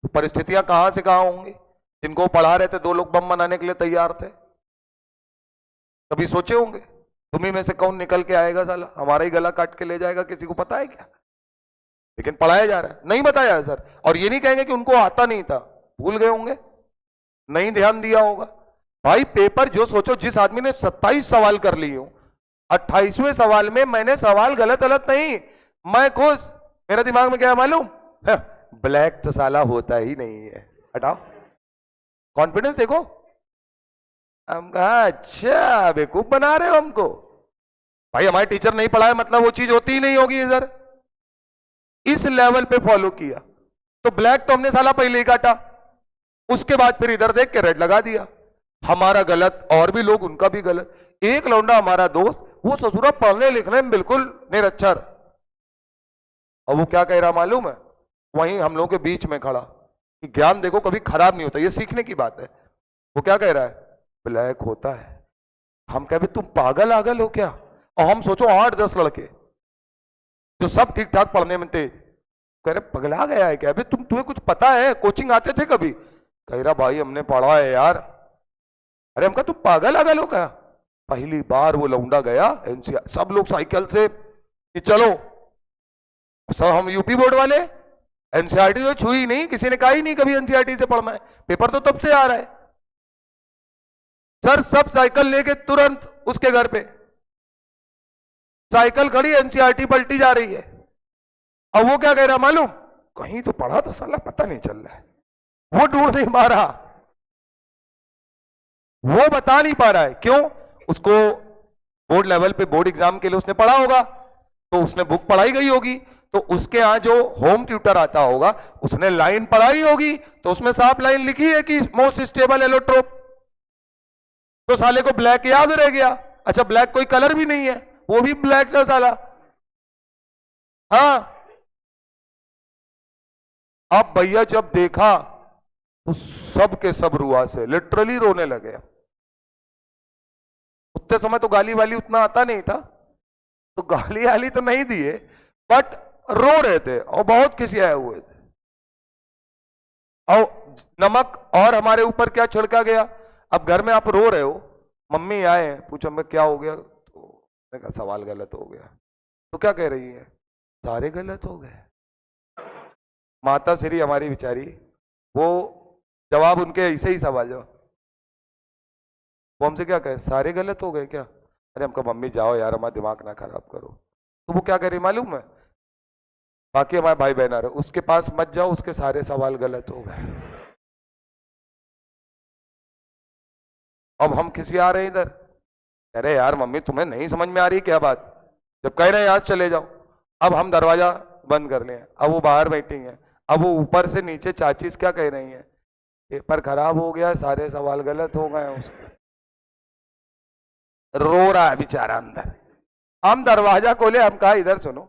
तो परिस्थितियां कहां से कहां होंगी। जिनको पढ़ा रहे थे 2 लोग बम बनाने के लिए तैयार थे, कभी सोचे होंगे तुम्ही में से कौन निकल के आएगा साला हमारा ही गला काट के ले जाएगा, किसी को पता है क्या? लेकिन पढ़ाया जा रहा है, नहीं बताया है सर। और ये नहीं कहेंगे कि उनको आता नहीं था, भूल गए होंगे, नहीं ध्यान दिया होगा। भाई पेपर जो सोचो, जिस आदमी ने 27 सवाल कर लिए हो, 28वें सवाल में मैंने सवाल गलत गलत नहीं, मैं खुश, मेरा दिमाग में क्या है मालूम, ब्लैक तो साला होता ही नहीं है, हटाओ। कॉन्फिडेंस देखो, हम कहा अच्छा बेवकूफ बना रहे हो हमको। भाई हमारे टीचर नहीं पढ़ाया मतलब वो चीज होती ही नहीं होगी इधर। इस लेवल पे फॉलो किया तो ब्लैक तो हमने साला पहले ही काटा, उसके बाद फिर इधर देख के रेड लगा दिया। हमारा गलत और भी लोग उनका भी गलत। एक लौंडा हमारा दोस्त, वो ससुरा पढ़ने लिखने में बिल्कुल निरक्षर, और वो क्या कह रहा मालूम है, वहीं हम लोगों के बीच में खड़ा, कि ज्ञान देखो कभी खराब नहीं होता, ये सीखने की बात है। वो क्या कह रहा है, ब्लैक होता है। हम कह तुम पागल आगल हो क्या? और हम सोचो 8-10 लड़के जो सब ठीक ठाक पढ़ने में थे, कह रहे पगला गया है क्या? अबे तुम्हें कुछ पता है, कोचिंग आते थे कभी? कह रहा भाई हमने पढ़ा है यार। अरे हम कहा तुम पागल आगल हो क्या? पहली बार वो लौंडा गया एनसीआर, सब लोग साइकिल से कि चलो, सब हम यूपी बोर्ड वाले, एनसीईआरटी तो छुई नहीं, किसी ने कहा ही नहीं कभी एनसीईआरटी से पढ़ना है, पेपर तो तब से आ रहा है। सर सब साइकिल लेके तुरंत उसके घर पे, साइकिल खड़ी, एनसीईआरटी पलटी जा रही है। अब वो क्या कह रहा मालूम, कहीं तो पढ़ा तो साला पता नहीं चल रहा है, वो ढूंढ नहीं पा रहा, वो बता नहीं पा रहा है। क्यों? उसको बोर्ड लेवल पे बोर्ड एग्जाम के लिए उसने पढ़ा होगा, तो उसने बुक पढ़ाई गई होगी, तो उसके यहां जो होम ट्यूटर आता होगा उसने लाइन पढ़ाई होगी, तो उसमें साफ लाइन लिखी है कि मोस्ट स्टेबल एलोट्रोप, तो साले को ब्लैक याद रह गया। अच्छा ब्लैक कोई कलर भी नहीं है, वो भी ब्लैक है साला। हाँ, अब भैया जब देखा तो सब के सब रुआ से लिटरली रोने लगे। उतने समय तो गाली वाली उतना आता नहीं था, तो गाली वाली तो नहीं दिए, बट रो रहे थे और बहुत खिसियाए हुए थे। और नमक और हमारे ऊपर क्या छिड़का गया। अब घर में आप रो रहे हो, मम्मी आए पूछो मैं क्या हो गया, तो मैंने कहा सवाल गलत हो गया। तो क्या कह रही है, सारे गलत हो गए। माता श्री हमारी बेचारी, वो जवाब उनके ऐसे ही सवाल जवाब, वो हमसे क्या कहे, सारे गलत हो गए क्या। अरे हमको मम्मी जाओ यार, हमारा दिमाग ना खराब करो। तो वो क्या करे मालूम है, बाकी हमारे भाई बहन आ रहे उसके पास मत जाओ, उसके सारे सवाल गलत हो गए। अब हम किसी आ रहे हैं इधर, अरे यार मम्मी तुम्हें नहीं समझ में आ रही क्या बात, जब कह रहे हैं आज चले जाओ। अब हम दरवाजा बंद कर लिया, अब वो बाहर बैठी हैं, अब वो ऊपर से नीचे चाचीज क्या कह रही हैं, पेपर खराब हो गया, सारे सवाल गलत हो गए। उसके रो रहा है बेचारा अंदर। हम दरवाजा खोले, हम कहा इधर सुनो,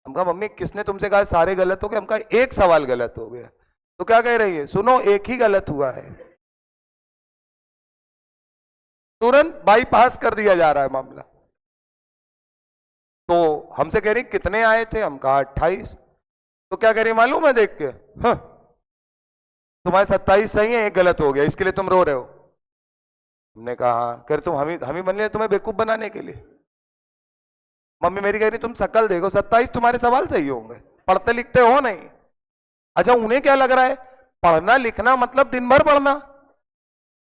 हम कहा मम्मी किसने तुमसे कहा सारे गलत हो गए, हम कहा एक सवाल गलत हो गया। तो क्या कह रही है, सुनो एक ही गलत हुआ है। तुरंत बाईपास कर दिया जा रहा है मामला। तो हमसे कह रही कितने आए थे, हम कहा 28। तो क्या कह रही मालूम है देख के, हाँ तुम्हारे 27 सही है, एक गलत हो गया, इसके लिए तुम रो रहे हो। हमने कहा हाँ। कह रहे तुम हम ही बन रहे तुम्हें बेवकूफ बनाने के लिए। मम्मी मेरी कह रही तुम शक्ल देखो, 27 तुम्हारे सवाल सही होंगे, पढ़ते लिखते हो नहीं। अच्छा उन्हें क्या लग रहा है, पढ़ना लिखना मतलब दिन भर पढ़ना।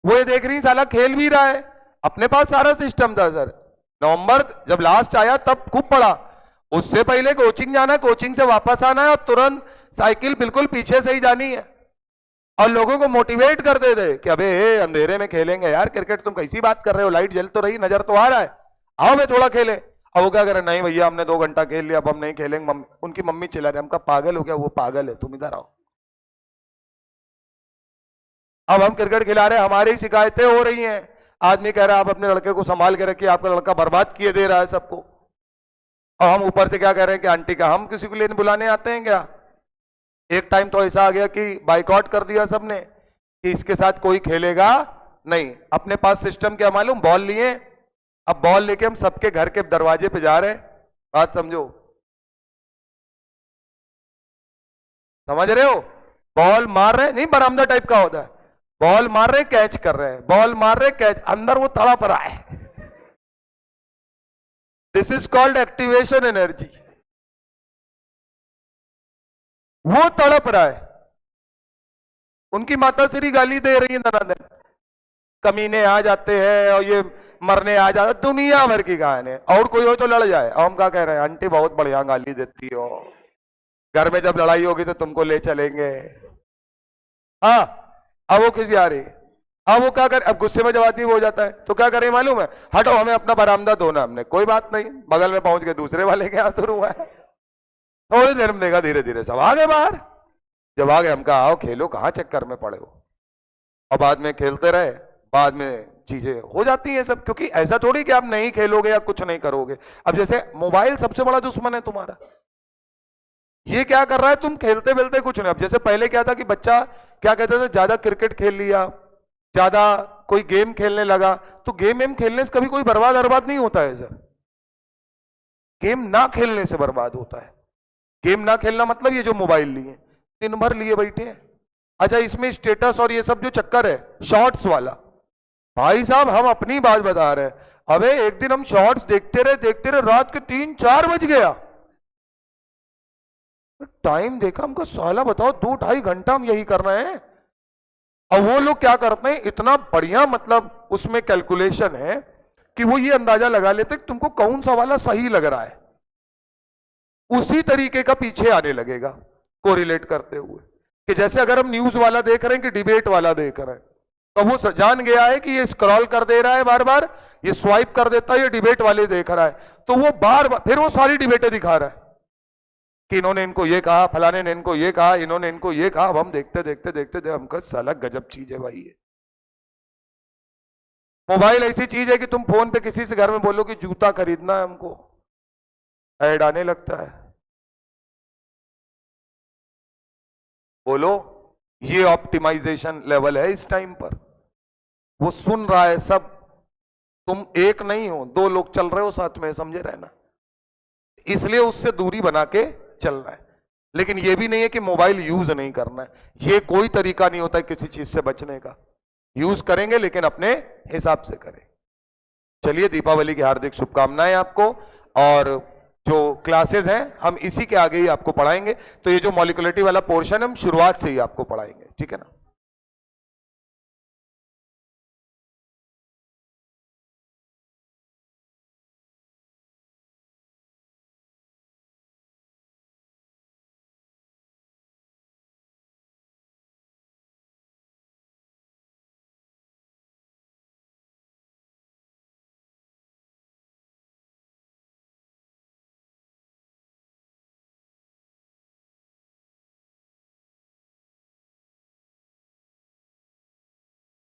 वो ये देख रही साला खेल भी रहा है, अपने पास सारा सिस्टम था सर। नवंबर जब लास्ट आया तब खूब पढ़ा, उससे पहले कोचिंग जाना, कोचिंग से वापस आना है और तुरंत साइकिल बिल्कुल पीछे से ही जानी है। और लोगों को मोटिवेट करते थे कि अबे अंधेरे में खेलेंगे यार क्रिकेट, तुम कैसी बात कर रहे हो, लाइट जल तो रही, नजर तो आ रहा है, आओ मैं थोड़ा खेले। अब वो क्या करे, नहीं भैया हमने 2 घंटा खेल लिया, अब हम नहीं खेलेंगे। उनकी मम्मी चिल्ला रही, हमका पागल हो गया, वो पागल है, तुम इधर आओ। अब हम क्रिकेट खिला रहे, हमारी शिकायतें हो रही हैं। आदमी कह रहा है आप अपने लड़के को संभाल के रखिए, आपका लड़का बर्बाद किए दे रहा है सबको। और हम ऊपर से क्या कह रहे हैं कि आंटी का हम किसी को लेने बुलाने आते हैं क्या। एक टाइम तो ऐसा आ गया कि बाइकआउट कर दिया सबने कि इसके साथ कोई खेलेगा नहीं। अपने पास सिस्टम क्या मालूम, बॉल लिए, अब बॉल लेके हम सबके घर के दरवाजे पे जा रहे हैं। बात समझो, समझ रहे हो, बॉल मार रहे नहीं, बरामदा टाइप का होता है, बॉल मार रहे कैच कर रहे हैं, बॉल मार रहे कैच, अंदर वो तड़प रहा है। This is called activation energy. वो तड़प रहा है, उनकी माता श्री गाली दे रही है धनाधन, कमीने आ जाते हैं और ये मरने आ जाते, दुनिया भर की कहानी। और कोई हो तो लड़ जाए। और हम क्या कह रहे हैं, आंटी बहुत बढ़िया गाली देती हो, घर में जब लड़ाई होगी तो तुमको ले चलेंगे। हाँ अब वो किसी आ रही, अब वो क्या करे, अब गुस्से में जब आदमी हो जाता है तो क्या करे मालूम है, हटो हमें अपना बरामदा धोना। हमने कोई बात नहीं, बगल में पहुंच के दूसरे वाले के यहाँ शुरू हुआ है। थोड़ी देर में देखा धीरे धीरे सब आ गए बाहर। जब आ गए हम कहा आओ खेलो, कहाँ चक्कर में पड़े हो। और बाद में खेलते रहे, बाद में चीजें हो जाती हैं सब, क्योंकि ऐसा थोड़ी कि आप नहीं खेलोगे या कुछ नहीं करोगे। अब जैसे मोबाइल सबसे बड़ा दुश्मन है तुम्हारा, ये क्या कर रहा है, तुम खेलते खेलते कुछ नहीं। अब जैसे पहले क्या था कि बच्चा क्या कहते थे, ज्यादा क्रिकेट खेल लिया, ज्यादा कोई गेम खेलने लगा, तो गेम खेलने से कभी कोई बर्बाद नहीं होता है सर, गेम ना खेलने से बर्बाद होता है। गेम ना खेलना मतलब ये जो मोबाइल लिए दिन भर लिए बैठे हैं। अच्छा इसमें स्टेटस और ये सब जो चक्कर है शॉर्ट्स वाला, भाई साहब हम अपनी बात बता रहे हैं। अबे एक दिन हम शॉर्ट्स देखते रहे रात के 3-4 बज गया, टाइम देखा हमको, साला बताओ 2-2.5 घंटा हम यही कर रहे हैं। और वो लोग क्या करते हैं, इतना बढ़िया मतलब उसमें कैलकुलेशन है कि वो ये अंदाजा लगा लेते कि तुमको कौन सा वाला सही लग रहा है, उसी तरीके का पीछे आने लगेगा कोरिलेट करते हुए। कि जैसे अगर हम न्यूज वाला देख रहे हैं कि डिबेट वाला देख रहे हैं, तो वो जान गया है कि ये स्क्रॉल कर दे रहा है बार बार, ये स्वाइप कर देता है, ये डिबेट वाले देख रहा है, तो वो बार बार फिर वो सारी डिबेटें दिखा रहा है कि इन्होंने इनको ये कहा, फलाने ने इनको ये कहा, इन्होंने इनको ये कहा। अब हम देखते देखते हमका साला गजब चीज है भाई ये मोबाइल। ऐसी चीज है कि तुम फोन पे किसी से घर में बोलो कि जूता खरीदना है हमको, ऐड आने लगता है। बोलो ये ऑप्टिमाइजेशन लेवल है इस टाइम पर, वो सुन रहा है सब। तुम एक नहीं हो, 2 लोग चल रहे हो साथ में, समझे रहना, इसलिए उससे दूरी बना के चलना है। लेकिन ये भी नहीं है कि मोबाइल यूज नहीं करना है, ये कोई तरीका नहीं होता है किसी चीज से बचने का। यूज करेंगे लेकिन अपने हिसाब से करें। चलिए, दीपावली की हार्दिक शुभकामनाएं आपको। और जो क्लासेस हैं हम इसी के आगे ही आपको पढ़ाएंगे, तो ये जो मॉलिक्युलरिटी वाला पोर्शन है हम शुरुआत से ही आपको पढ़ाएंगे, ठीक है ना।